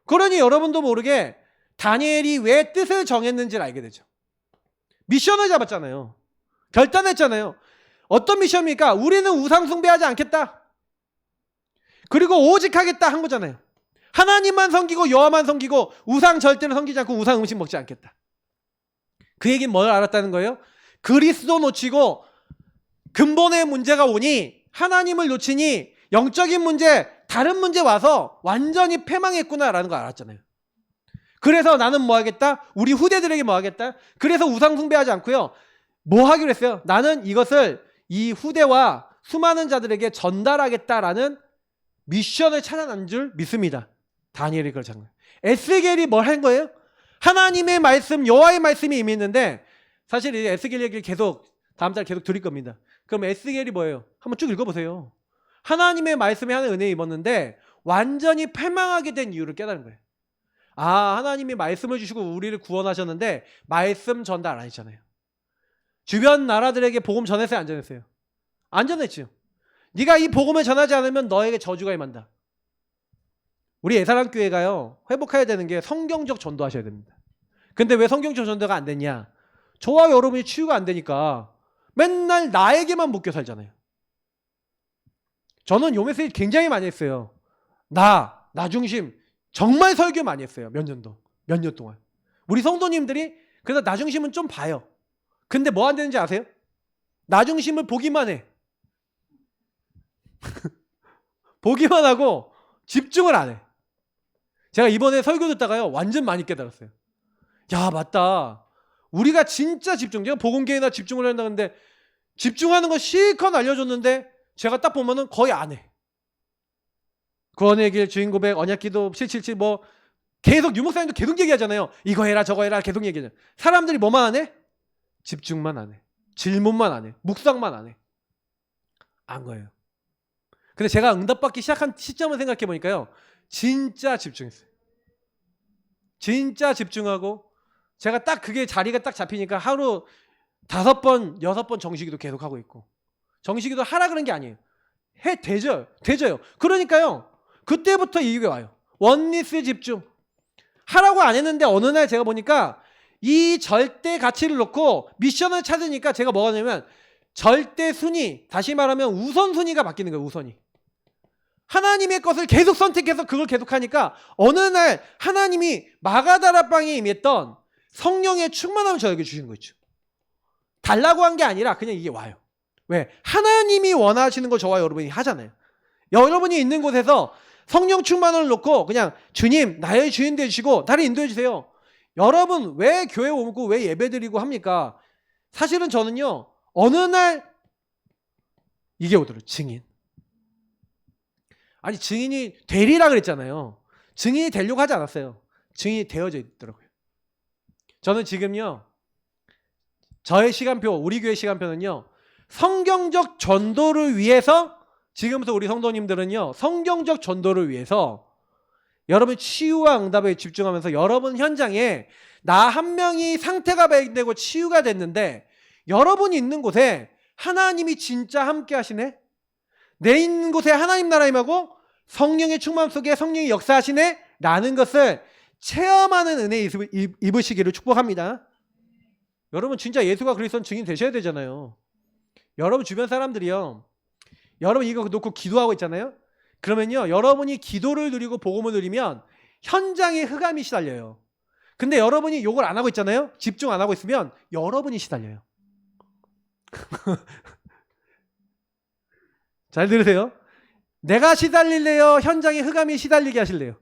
그러니 여러분도 모르게 다니엘이 왜 뜻을 정했는지를 알게 되죠. 미션을 잡았잖아요. 결단했잖아요. 어떤 미션입니까? 우리는 우상 숭배하지 않겠다. 그리고 오직 하겠다 한 거잖아요. 하나님만 섬기고 여호와만 섬기고 우상 절대로 섬기지 않고 우상 음식 먹지 않겠다. 그 얘기는 뭘 알았다는 거예요? 그리스도 놓치고 근본의 문제가 오니 하나님을 놓치니 영적인 문제, 다른 문제 와서 완전히 패망했구나라는 걸 알았잖아요. 그래서 나는 뭐 하겠다? 우리 후대들에게 뭐 하겠다? 그래서 우상 숭배하지 않고요. 뭐 하기로 했어요? 나는 이것을 이 후대와 수많은 자들에게 전달하겠다라는 미션을 찾아낸 줄 믿습니다. 다니엘이 그걸 장면. 에스겔이 뭘 한 거예요? 하나님의 말씀, 여호와의 말씀이 이미 있는데 사실 이 에스겔 얘기를 계속 다음 달 계속 드릴 겁니다. 그럼 에스겔이 뭐예요? 한번 쭉 읽어보세요. 하나님의 말씀에 하는 은혜에 입었는데 완전히 패망하게 된 이유를 깨달은 거예요. 아, 하나님이 말씀을 주시고 우리를 구원하셨는데 말씀 전달 안 했잖아요. 주변 나라들에게 복음 전했어요? 안 전했어요? 안 전했죠. 네가 이 복음을 전하지 않으면 너에게 저주가 임한다. 우리 예사랑교회가요 회복해야 되는 게 성경적 전도하셔야 됩니다. 근데 왜 성경적 전도가 안 됐냐? 저와 여러분이 치유가 안 되니까 맨날 나에게만 묶여 살잖아요. 저는 요 메시지 굉장히 많이 했어요. 나 중심 정말 설교 많이 했어요. 몇 년 동안. 우리 성도님들이 그래서 나 중심은 좀 봐요. 근데 뭐 안 되는지 아세요? 나 중심을 보기만 해. 보기만 하고 집중을 안 해. 제가 이번에 설교 듣다가요 완전 많이 깨달았어요. 야 맞다. 우리가 진짜 제가 복음계에나 집중을 한다는데 집중하는 거 실컷 알려줬는데 제가 딱 보면은 거의 안 해. 구원의 길, 주인고백, 언약기도, 777 뭐 계속 유목사님도 계속 얘기하잖아요. 이거 해라 저거 해라 계속 얘기하잖아요. 사람들이 뭐만 안 해? 집중만 안 해. 질문만 안 해. 묵상만 안 해. 안 거예요. 근데 제가 응답받기 시작한 시점을 생각해 보니까요. 진짜 집중했어요. 진짜 집중하고 제가 딱 그게 자리가 딱 잡히니까 하루 5번, 6번 정식기도 계속 하고 있고 정식기도 하라 그런 게 아니에요. 되져요. 그러니까요. 그때부터 이게 와요. 원리스 집중. 하라고 안 했는데 어느 날 제가 보니까 이 절대 가치를 놓고 미션을 찾으니까 제가 뭐가 되냐면 절대 순위, 다시 말하면 우선순위가 바뀌는 거예요. 우선이. 하나님의 것을 계속 선택해서 그걸 계속 하니까 어느 날 하나님이 마가다라방에 임했던 성령의 충만함을 저에게 주신 거죠. 달라고 한 게 아니라 그냥 이게 와요. 왜? 하나님이 원하시는 걸 저와 여러분이 하잖아요. 여러분이 있는 곳에서 성령 충만을 놓고 그냥 주님 나의 주인 되시고 나를 인도해 주세요. 여러분 왜 교회 오고 왜 예배드리고 합니까? 사실은 저는요, 어느 날 이게 오더라고요. 증인. 아니, 증인이 되리라 그랬잖아요. 증인이 되려고 하지 않았어요. 증인이 되어져 있더라고요. 저는 지금요, 저의 시간표, 우리 교회 시간표는요, 성경적 전도를 위해서, 지금부터 우리 성도님들은요, 성경적 전도를 위해서 여러분 치유와 응답에 집중하면서 여러분 현장에 나 한 명이 상태가 발견되고 치유가 됐는데 여러분이 있는 곳에 하나님이 진짜 함께 하시네? 내 있는 곳에 하나님 나라 임하고 성령의 충만 속에 성령이 역사하시네? 라는 것을 체험하는 은혜 입으시기를 축복합니다. 여러분 진짜 예수가 그리스도는 증인 되셔야 되잖아요. 여러분 주변 사람들이요, 여러분 이거 놓고 기도하고 있잖아요. 그러면요, 여러분이 기도를 누리고 복음을 누리면 현장에 흑암이 시달려요. 근데 여러분이 요걸 안 하고 있잖아요. 집중 안 하고 있으면 여러분이 시달려요. 잘 들으세요. 내가 시달릴래요? 현장에 흑암이 시달리게 하실래요?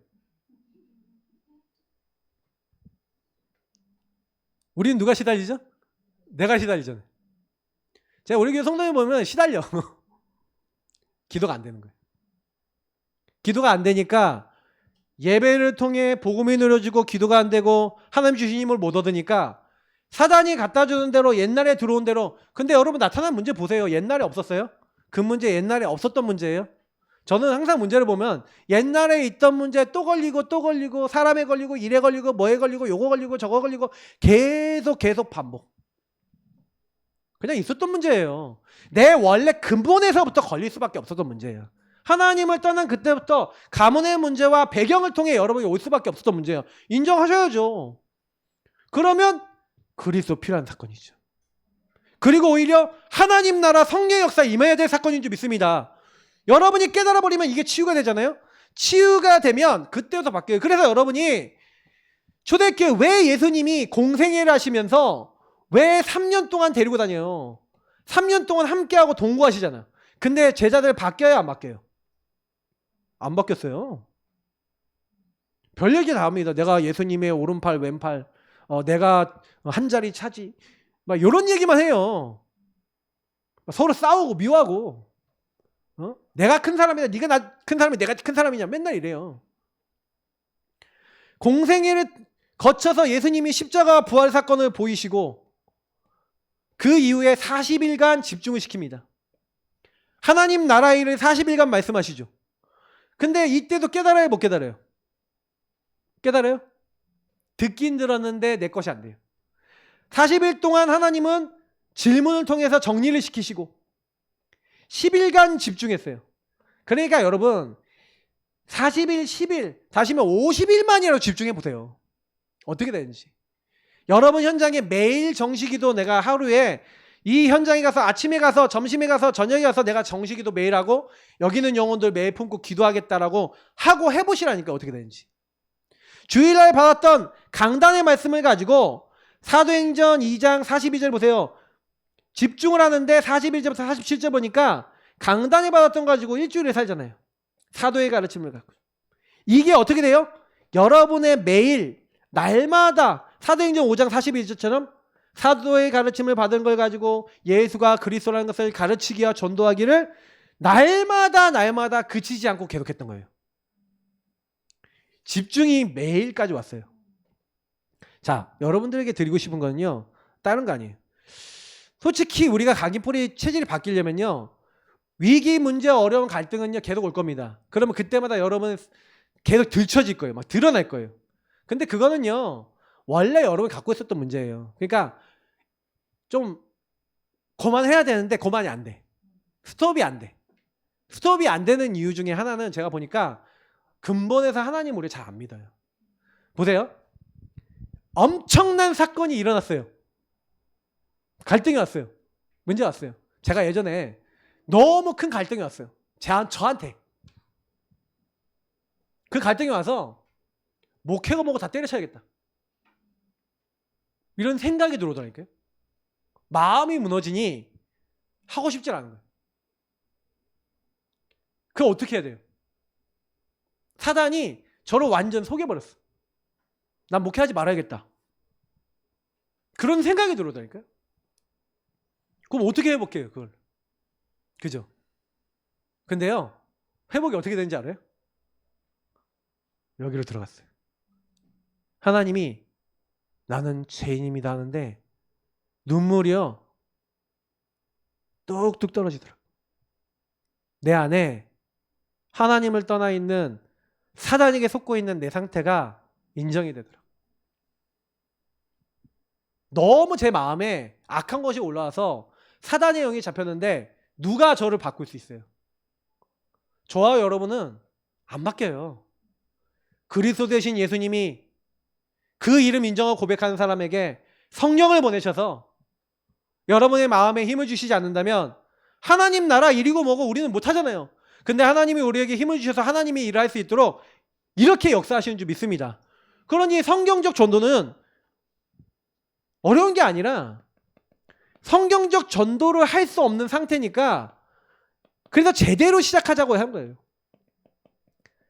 우리는 누가 시달리죠? 내가 시달리잖아요. 제가 우리 교회 성도님 보면 시달려. 기도가 안 되는 거예요. 기도가 안 되니까 예배를 통해 복음이 누려지고 기도가 안 되고 하나님 주신 힘을 못 얻으니까 사단이 갖다 주는 대로 옛날에 들어온 대로. 근데 여러분 나타난 문제 보세요. 옛날에 없었어요? 그 문제 옛날에 없었던 문제예요. 저는 항상 문제를 보면 옛날에 있던 문제 또 걸리고 또 걸리고 사람에 걸리고 일에 걸리고 뭐에 걸리고 요거 걸리고 저거 걸리고 계속 반복. 그냥 있었던 문제예요. 내 원래 근본에서부터 걸릴 수밖에 없었던 문제예요. 하나님을 떠난 그때부터 가문의 문제와 배경을 통해 여러분이 올 수밖에 없었던 문제예요. 인정하셔야죠. 그러면 그리스도 필요한 사건이죠. 그리고 오히려 하나님 나라 성령 역사 임해야 될 사건인 줄 믿습니다. 여러분이 깨달아버리면 이게 치유가 되잖아요. 치유가 되면 그때부터 바뀌어요. 그래서 여러분이 초대교회 왜 예수님이 공생애를 하시면서 왜 3년 동안 데리고 다녀요? 3년 동안 함께하고 동거하시잖아요. 근데 제자들 바뀌어요, 안 바뀌어요? 안 바뀌었어요. 별 얘기 다 합니다. 내가 예수님의 오른팔 왼팔, 내가 한 자리 차지, 막 이런 얘기만 해요. 서로 싸우고 미워하고, 내가 큰 사람이다, 네가 나 큰 사람이 내가 큰 사람이냐, 맨날 이래요. 공생애를 거쳐서 예수님이 십자가 부활 사건을 보이시고 그 이후에 40일간 집중을 시킵니다. 하나님 나라 일을 40일간 말씀하시죠. 근데 이때도 깨달아요, 못 깨달아요? 깨달아요? 듣긴 들었는데 내 것이 안 돼요. 40일 동안 하나님은 질문을 통해서 정리를 시키시고 10일간 집중했어요. 그러니까 여러분 40일, 10일, 다시면 50일만이라도 집중해 보세요. 어떻게 되는지. 여러분 현장에 매일 정시기도 내가 하루에 이 현장에 가서 아침에 가서 점심에 가서 저녁에 가서 내가 정시기도 매일 하고 여기는 영혼들 매일 품고 기도하겠다라고 하고 해보시라니까 어떻게 되는지. 주일날 받았던 강단의 말씀을 가지고 사도행전 2장 42절 보세요. 집중을 하는데 41절부터 47절 보니까 강단에 받았던 거 가지고 일주일에 살잖아요. 사도의 가르침을 갖고. 이게 어떻게 돼요? 여러분의 매일 날마다 사도행전 5장 42절처럼 사도의 가르침을 받은 걸 가지고 예수가 그리스도라는 것을 가르치기와 전도하기를 날마다 그치지 않고 계속했던 거예요. 집중이 매일까지 왔어요. 자, 여러분들에게 드리고 싶은 거는요, 다른 거 아니에요. 솔직히 우리가 각인포리 체질이 바뀌려면요, 위기, 문제, 어려운 갈등은요 계속 올 겁니다. 그러면 그때마다 여러분 계속 들춰질 거예요. 막 드러날 거예요. 근데 그거는요 원래 여러분이 갖고 있었던 문제예요. 그러니까 좀 그만해야 되는데 그만이 안 돼. 스톱이 안 돼. 스톱이 안 되는 이유 중에 하나는 제가 보니까 근본에서 하나님 우리 잘 안 믿어요. 보세요. 엄청난 사건이 일어났어요. 갈등이 왔어요. 문제 왔어요. 제가 예전에 너무 큰 갈등이 왔어요. 저한테. 그 갈등이 와서 목회가 뭐고 다 때려쳐야겠다. 이런 생각이 들어오더라니까요. 마음이 무너지니 하고 싶지 않은 거예요. 그거 어떻게 해야 돼요? 사단이 저를 완전 속여버렸어. 난 목회하지 말아야겠다. 그런 생각이 들어오다니까요. 그럼 어떻게 회복해요, 그걸? 그죠? 근데요, 회복이 어떻게 되는지 알아요? 여기로 들어갔어요. 하나님이 나는 죄인입니다 하는데 눈물이요 뚝뚝 떨어지더라고요. 내 안에 하나님을 떠나 있는 사단에게 속고 있는 내 상태가 인정이 되더라고요. 너무 제 마음에 악한 것이 올라와서 사단의 영이 잡혔는데 누가 저를 바꿀 수 있어요? 저와 여러분은 안 바뀌어요. 그리스도 되신 예수님이 그 이름 인정하고 고백하는 사람에게 성령을 보내셔서 여러분의 마음에 힘을 주시지 않는다면 하나님 나라 일이고 뭐고 우리는 못하잖아요. 근데 하나님이 우리에게 힘을 주셔서 하나님이 일을 할 수 있도록 이렇게 역사하시는 줄 믿습니다. 그러니 성경적 전도는 어려운 게 아니라 성경적 전도를 할 수 없는 상태니까 그래서 제대로 시작하자고 한 거예요.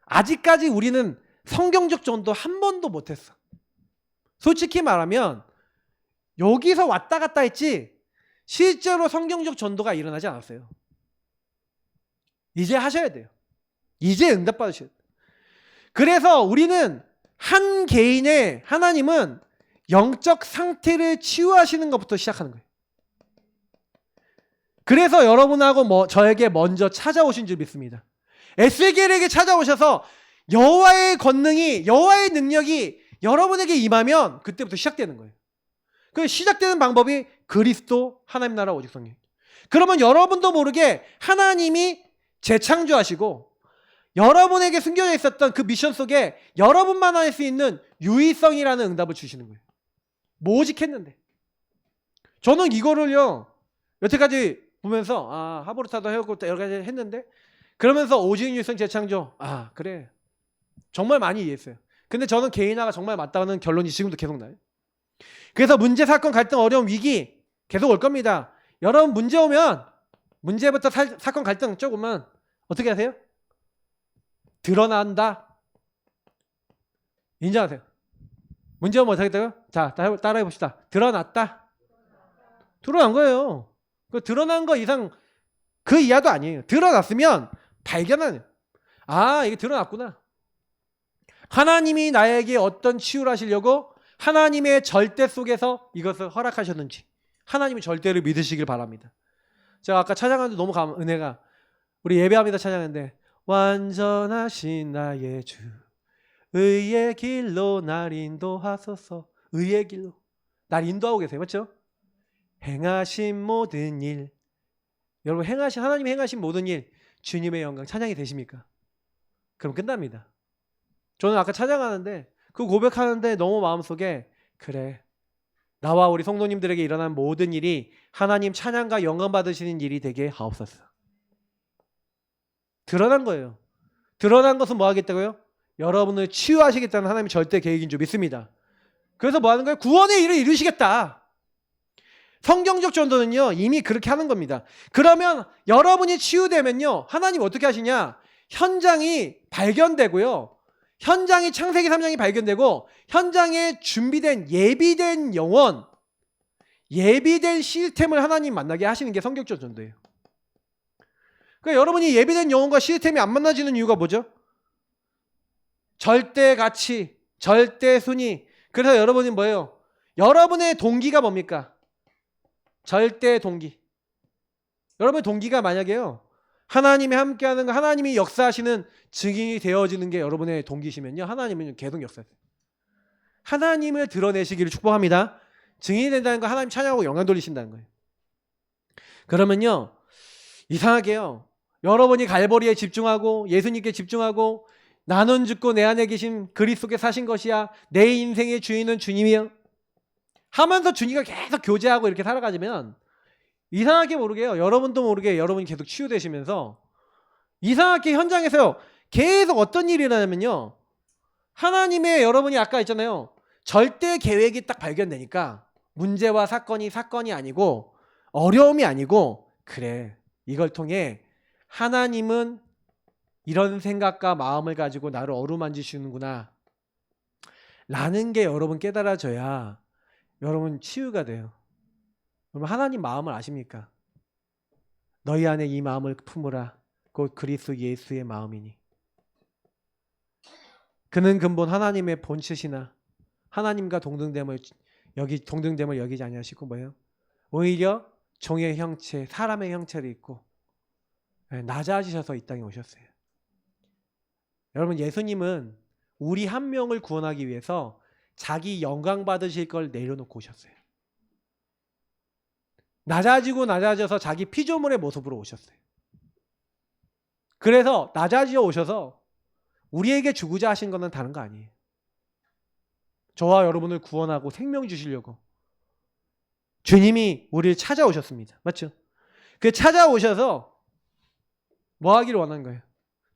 아직까지 우리는 성경적 전도 한 번도 못했어. 솔직히 말하면 여기서 왔다 갔다 했지 실제로 성경적 전도가 일어나지 않았어요. 이제 하셔야 돼요. 이제 응답 받으셔야 돼요. 그래서 우리는 한 개인의 하나님은 영적 상태를 치유하시는 것부터 시작하는 거예요. 그래서 여러분하고 저에게 먼저 찾아오신 줄 믿습니다. 에스겔에게 찾아오셔서 여호와의 권능이 여호와의 능력이 여러분에게 임하면 그때부터 시작되는 거예요. 그 시작되는 방법이 그리스도 하나님 나라 오직 성령. 그러면 여러분도 모르게 하나님이 재창조하시고 여러분에게 숨겨져 있었던 그 미션 속에 여러분만 할 수 있는 유의성이라는 응답을 주시는 거예요. 모직했는데 저는 이거를요 여태까지 보면서 하보르타도 해오고 여러 가지 했는데 그러면서 오직 유의성 재창조 그래 정말 많이 이해했어요. 근데 저는 개인화가 정말 맞다는 결론이 지금도 계속 나요. 그래서 문제, 사건, 갈등, 어려움, 위기 계속 올 겁니다. 여러분 문제 오면 문제부터 사건, 갈등 조금은 어떻게 하세요? 드러난다. 인정하세요. 문제 오면 어떻게 돼요? 자, 따라해 봅시다. 드러났다. 드러난 거예요. 그 드러난 거 이상 그 이하도 아니에요. 드러났으면 발견하는. 이게 드러났구나. 하나님이 나에게 어떤 치유를 하시려고 하나님의 절대 속에서 이것을 허락하셨는지 하나님의 절대를 믿으시길 바랍니다. 제가 아까 찬양하는데 너무 은혜가 우리 예배합니다 찬양하는데 완전하신 나의 주 의의 길로 날 인도하소서. 의의 길로 날 인도하고 계세요. 맞죠? 행하신 모든 일 여러분 하나님이 행하신 모든 일 주님의 영광 찬양이 되십니까? 그럼 끝납니다. 저는 아까 찬양하는데 그 고백하는데 너무 마음속에 그래 나와 우리 성도님들에게 일어난 모든 일이 하나님 찬양과 영광 받으시는 일이 되게 하옵소서. 드러난 거예요. 드러난 것은 뭐 하겠다고요? 여러분을 치유하시겠다는 하나님의 절대 계획인 줄 믿습니다. 그래서 뭐 하는 거예요? 구원의 일을 이루시겠다. 성경적 전도는요 이미 그렇게 하는 겁니다. 그러면 여러분이 치유되면요 하나님 어떻게 하시냐? 현장이 발견되고요. 현장이 창세기 3장이 발견되고 현장에 준비된 예비된 영혼, 예비된 시스템을 하나님 만나게 하시는 게 성경적 전도예요. 그러니까 여러분이 예비된 영혼과 시스템이 안 만나지는 이유가 뭐죠? 절대 가치, 절대 순위. 그래서 여러분이 뭐예요? 여러분의 동기가 뭡니까? 절대 동기. 여러분의 동기가 만약에요 하나님이 함께하는 거, 하나님이 역사하시는 증인이 되어지는 게 여러분의 동기시면요 하나님은 계속 역사하세요. 하나님을 드러내시기를 축복합니다. 증인이 된다는 거 하나님 찬양하고 영광 돌리신다는 거예요. 그러면요 이상하게요 여러분이 갈보리에 집중하고 예수님께 집중하고 나는 죽고 내 안에 계신 그리스도께 사신 것이야 내 인생의 주인은 주님이요 하면서 주님과 계속 교제하고 이렇게 살아가지면 이상하게 모르게요 여러분도 모르게 여러분이 계속 치유되시면서 이상하게 현장에서요 계속 어떤 일이 일어나냐면요 하나님의 여러분이 아까 있잖아요 절대 계획이 딱 발견되니까 문제와 사건이 아니고 어려움이 아니고 그래 이걸 통해 하나님은 이런 생각과 마음을 가지고 나를 어루만지시는구나 라는 게 여러분 깨달아져야 여러분 치유가 돼요. 여러분 하나님 마음을 아십니까? 너희 안에 이 마음을 품으라. 곧 그리스도 예수의 마음이니. 그는 근본 하나님의 본체시나 하나님과 동등됨을 여기지 아니하시고 뭐예요? 오히려 종의 형체, 사람의 형체를 입고 낮아지셔서 이 땅에 오셨어요. 여러분 예수님은 우리 한 명을 구원하기 위해서 자기 영광 받으실 걸 내려놓고 오셨어요. 낮아져서 자기 피조물의 모습으로 오셨어요. 그래서 낮아져 오셔서 우리에게 주고자 하신 것은 다른 거 아니에요. 저와 여러분을 구원하고 생명 주시려고 주님이 우리를 찾아오셨습니다. 맞죠? 그 찾아오셔서 뭐 하기를 원한 거예요?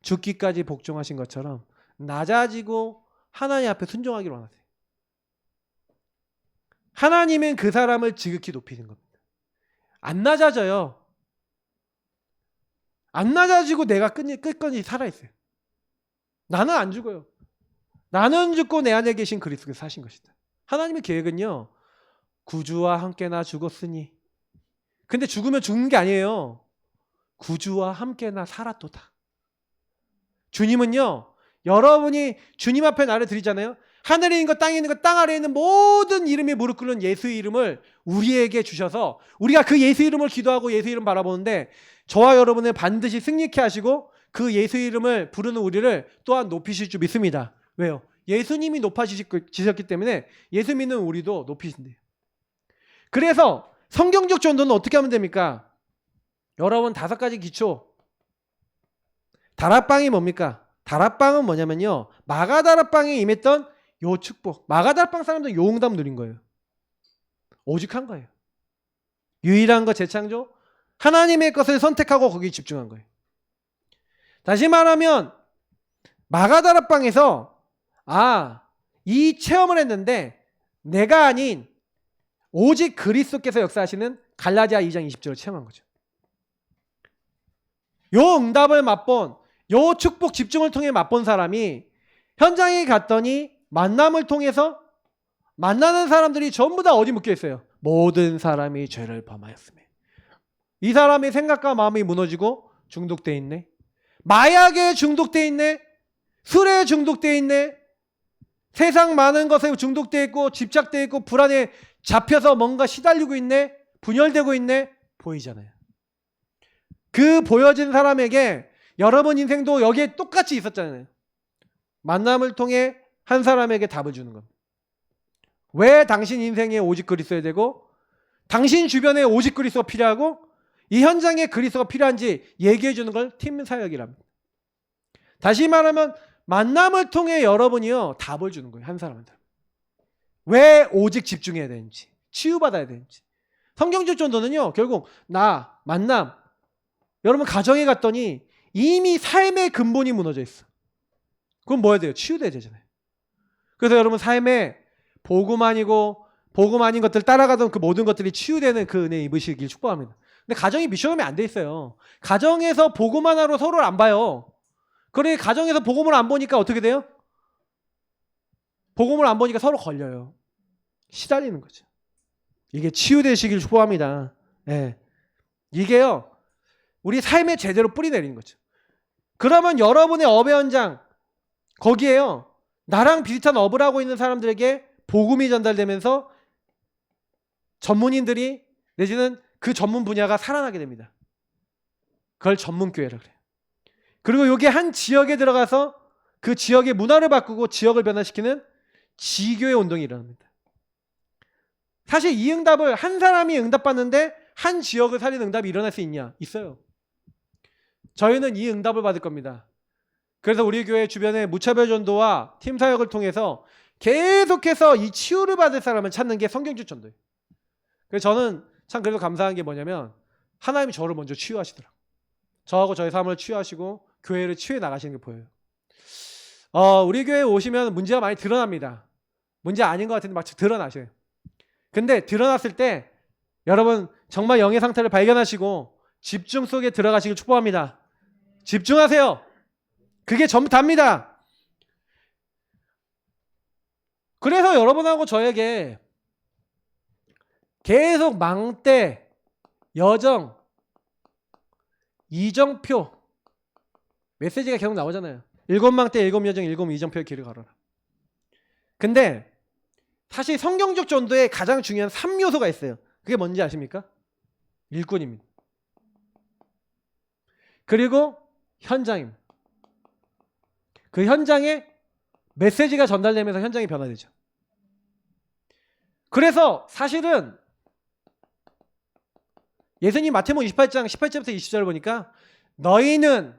죽기까지 복종하신 것처럼 낮아지고 하나님 앞에 순종하기를 원하세요. 하나님은 그 사람을 지극히 높이는 겁니다. 안 낮아져요. 안 낮아지고 내가 끝까지 살아있어요. 나는 안 죽어요. 나는 죽고 내 안에 계신 그리스도께서 사신 것이다. 하나님의 계획은요. 구주와 함께나 죽었으니. 근데 죽으면 죽는 게 아니에요. 구주와 함께나 살았도다. 주님은요. 여러분이 주님 앞에 나를 드리잖아요. 하늘에 있는 것, 땅에 있는 것, 땅 아래에 있는 모든 이름이 무릎 꿇는 예수의 이름을 우리에게 주셔서 우리가 그 예수 이름을 기도하고 예수 이름 바라보는데 저와 여러분을 반드시 승리케 하시고 그 예수 이름을 부르는 우리를 또한 높이실 줄 믿습니다. 왜요? 예수님이 높아지셨기 때문에 예수 믿는 우리도 높이신대요. 그래서 성경적 전도는 어떻게 하면 됩니까? 여러분 5가지 기초. 다락방이 뭡니까? 다락방은 뭐냐면요. 마가다락방에 임했던 요 축복. 마가다락방 사람들은 요 응답 누린 거예요. 오직한 거예요. 유일한 것 재창조. 하나님의 것을 선택하고 거기에 집중한 거예요. 다시 말하면 마가다락방에서 이 체험을 했는데 내가 아닌 오직 그리스도께서 역사하시는 갈라디아 2장 20절을 체험한 거죠. 요 응답을 맛본 요 축복 집중을 통해 맛본 사람이 현장에 갔더니 만남을 통해서 만나는 사람들이 전부 다 어디 묶여 있어요? 모든 사람이 죄를 범하였으며. 이 사람의 생각과 마음이 무너지고 중독돼 있네. 마약에 중독돼 있네. 술에 중독돼 있네. 세상 많은 것에 중독돼 있고 집착돼 있고 불안에 잡혀서 뭔가 시달리고 있네. 분열되고 있네. 보이잖아요. 그 보여진 사람에게 여러분 인생도 여기에 똑같이 있었잖아요. 만남을 통해 한 사람에게 답을 주는 겁니다. 왜 당신 인생에 오직 그리스도야 되고 당신 주변에 오직 그리스도가 필요하고 이 현장에 그리스도가 필요한지 얘기해 주는 걸 팀 사역이랍니다. 다시 말하면 만남을 통해 여러분이요 답을 주는 거예요. 한 사람한테. 왜 오직 집중해야 되는지 치유받아야 되는지. 성경적 전도는요 결국 나 만남 여러분 가정에 갔더니 이미 삶의 근본이 무너져 있어. 그럼 뭐 해야 돼요? 치유돼야 되잖아요. 그래서 여러분 삶에 복음 아닌 것들 따라가던 그 모든 것들이 치유되는 그 은혜 입으시길 축복합니다. 근데 가정이 미션홈이 안 돼 있어요. 가정에서 복음 하나로 서로를 안 봐요. 그래 가정에서 복음을 안 보니까 어떻게 돼요? 복음을 안 보니까 서로 걸려요. 시달리는 거죠. 이게 치유되시길 축복합니다. 네. 이게요. 우리 삶에 제대로 뿌리 내리는 거죠. 그러면 여러분의 업의 현장 거기에요. 나랑 비슷한 업을 하고 있는 사람들에게 복음이 전달되면서 전문인들이 내지는 그 전문 분야가 살아나게 됩니다. 그걸 전문교회라고 그래요. 그리고 이게 한 지역에 들어가서 그 지역의 문화를 바꾸고 지역을 변화시키는 지교의 운동이 일어납니다. 사실 이 응답을 한 사람이 응답받는데 한 지역을 살리는 응답이 일어날 수 있냐? 있어요. 저희는 이 응답을 받을 겁니다. 그래서 우리 교회 주변의 무차별 전도와 팀 사역을 통해서 계속해서 이 치유를 받을 사람을 찾는 게 성경적 전도예요. 그래서 저는 참 그래도 감사한 게 뭐냐면 하나님이 저를 먼저 치유하시더라고요. 저하고 저의 삶을 치유하시고 교회를 치유해 나가시는 게 보여요. 우리 교회에 오시면 문제가 많이 드러납니다. 문제 아닌 것 같은데 막 드러나셔요. 근데 드러났을 때 여러분 정말 영의 상태를 발견하시고 집중 속에 들어가시길 축복합니다. 집중하세요. 그게 전부 답니다. 그래서 여러분하고 저에게 계속 망대, 여정, 이정표 메시지가 계속 나오잖아요. 일곱 망대, 일곱 여정, 일곱 이정표의 길을 걸어라. 근데 사실 성경적 전도에 가장 중요한 3요소가 있어요. 그게 뭔지 아십니까? 일꾼입니다. 그리고 현장입니다. 그 현장에 메시지가 전달되면서 현장이 변화되죠. 그래서 사실은 예수님 마태복음 28장 18절부터 20절을 보니까 너희는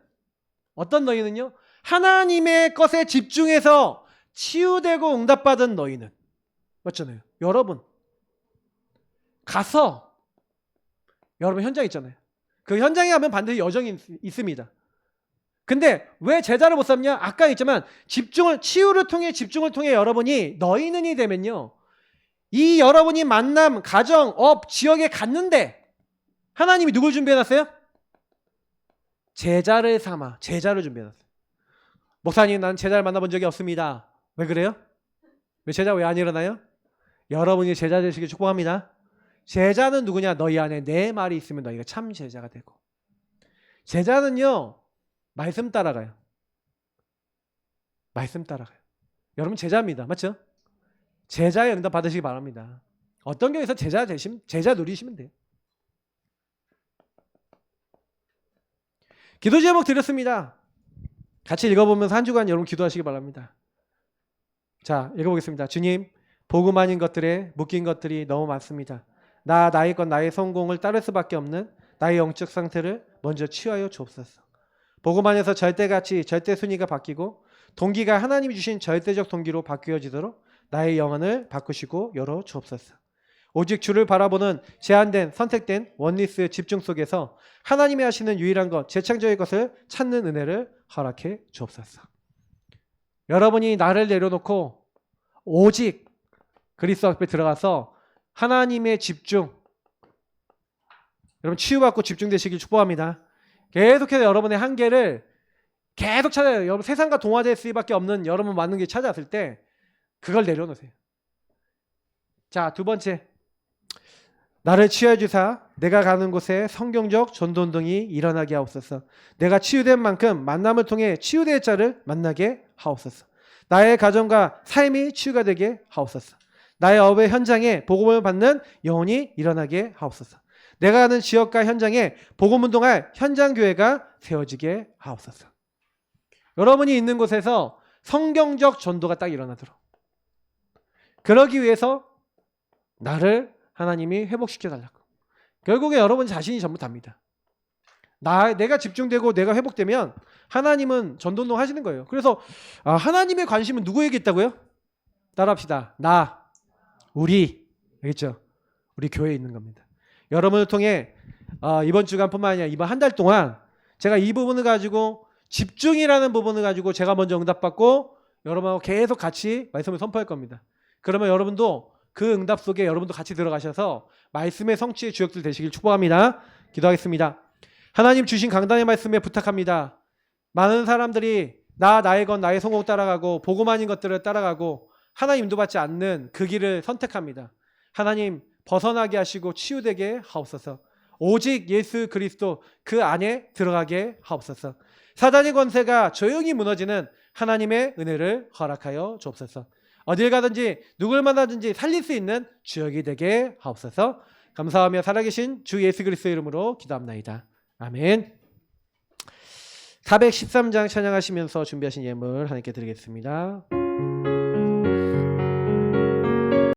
어떤 너희는요? 하나님의 것에 집중해서 치유되고 응답받은 너희는 맞잖아요. 여러분 가서 여러분 현장 있잖아요. 그 현장에 가면 반드시 여정이 있습니다. 근데 왜 제자를 못 삼냐? 아까 있지만 치유를 통해 집중을 통해 여러분이 너희는이 되면요. 이 여러분이 만남, 가정, 업, 지역에 갔는데 하나님이 누굴 준비해놨어요? 제자를 삼아 제자를 준비해놨어요. 목사님 난 제자를 만나본 적이 없습니다. 왜 그래요? 왜 제자 왜 안 일어나요? 여러분이 제자 되시길 축복합니다. 제자는 누구냐? 너희 안에 내 말이 있으면 너희가 참 제자가 되고. 제자는요. 말씀 따라가요. 말씀 따라가요. 여러분 제자입니다. 맞죠? 제자의 응답 받으시기 바랍니다. 어떤 교회에서 제자 누리시면 돼요. 기도 제목 드렸습니다. 같이 읽어보면서 한 주간 여러분 기도하시기 바랍니다. 자, 읽어보겠습니다. 주님, 복음 아닌 것들에 묶인 것들이 너무 많습니다. 나의 것, 나의 성공을 따를 수밖에 없는 나의 영적 상태를 먼저 치유하여 주옵소서. 복음 안에서 절대가치, 절대순위가 바뀌고 동기가 하나님이 주신 절대적 동기로 바뀌어지도록 나의 영혼을 바꾸시고 열어 주옵소서. 오직 주를 바라보는 제한된 선택된 원리스 집중 속에서 하나님이 하시는 유일한 것, 재창조의 것을 찾는 은혜를 허락해 주옵소서. 여러분이 나를 내려놓고 오직 그리스도 앞에 들어가서 하나님의 집중, 여러분 치유받고 집중되시길 축복합니다. 계속해서 여러분의 한계를 계속 찾아야 돼요. 여러분 세상과 동화될 수밖에 없는 여러분 맞는 길 찾아왔을 때 그걸 내려놓으세요. 자, 두 번째, 나를 치유해 주사 내가 가는 곳에 성경적 전도운동이 일어나게 하옵소서. 내가 치유된 만큼 만남을 통해 치유될 자를 만나게 하옵소서. 나의 가정과 삶이 치유가 되게 하옵소서. 나의 업의 현장에 복음을 받는 영혼이 일어나게 하옵소서. 내가 가는 지역과 현장에 복음운동할 현장교회가 세워지게 하옵소서. 여러분이 있는 곳에서 성경적 전도가 딱 일어나도록, 그러기 위해서 나를 하나님이 회복시켜달라고. 결국에 여러분 자신이 전부 답니다. 내가 집중되고 내가 회복되면 하나님은 전도운동 하시는 거예요. 그래서 하나님의 관심은 누구에게 있다고요? 따라합시다. 우리. 알겠죠? 우리 교회에 있는 겁니다. 여러분을 통해 이번 주간뿐만 아니라 이번 한 달 동안 제가 이 부분을 가지고 집중이라는 부분을 가지고 제가 먼저 응답받고 여러분하고 계속 같이 말씀을 선포할 겁니다. 그러면 여러분도 그 응답 속에 여러분도 같이 들어가셔서 말씀의 성취의 주역들 되시길 축복합니다. 기도하겠습니다. 하나님 주신 강단의 말씀에 부탁합니다. 많은 사람들이 나의 것, 나의 성공 따라가고 복음 아닌 것들을 따라가고 하나님 인도받지 않는 그 길을 선택합니다. 하나님 벗어나게 하시고 치유되게 하옵소서. 오직 예수 그리스도 그 안에 들어가게 하옵소서. 사단의 권세가 조용히 무너지는 하나님의 은혜를 허락하여 주옵소서. 어딜 가든지 누굴 만나든지 살릴 수 있는 주역이 되게 하옵소서. 감사하며 살아계신 주 예수 그리스도의 이름으로 기도합나이다. 아멘. 413장 찬양하시면서 준비하신 예물 하나님께 드리겠습니다.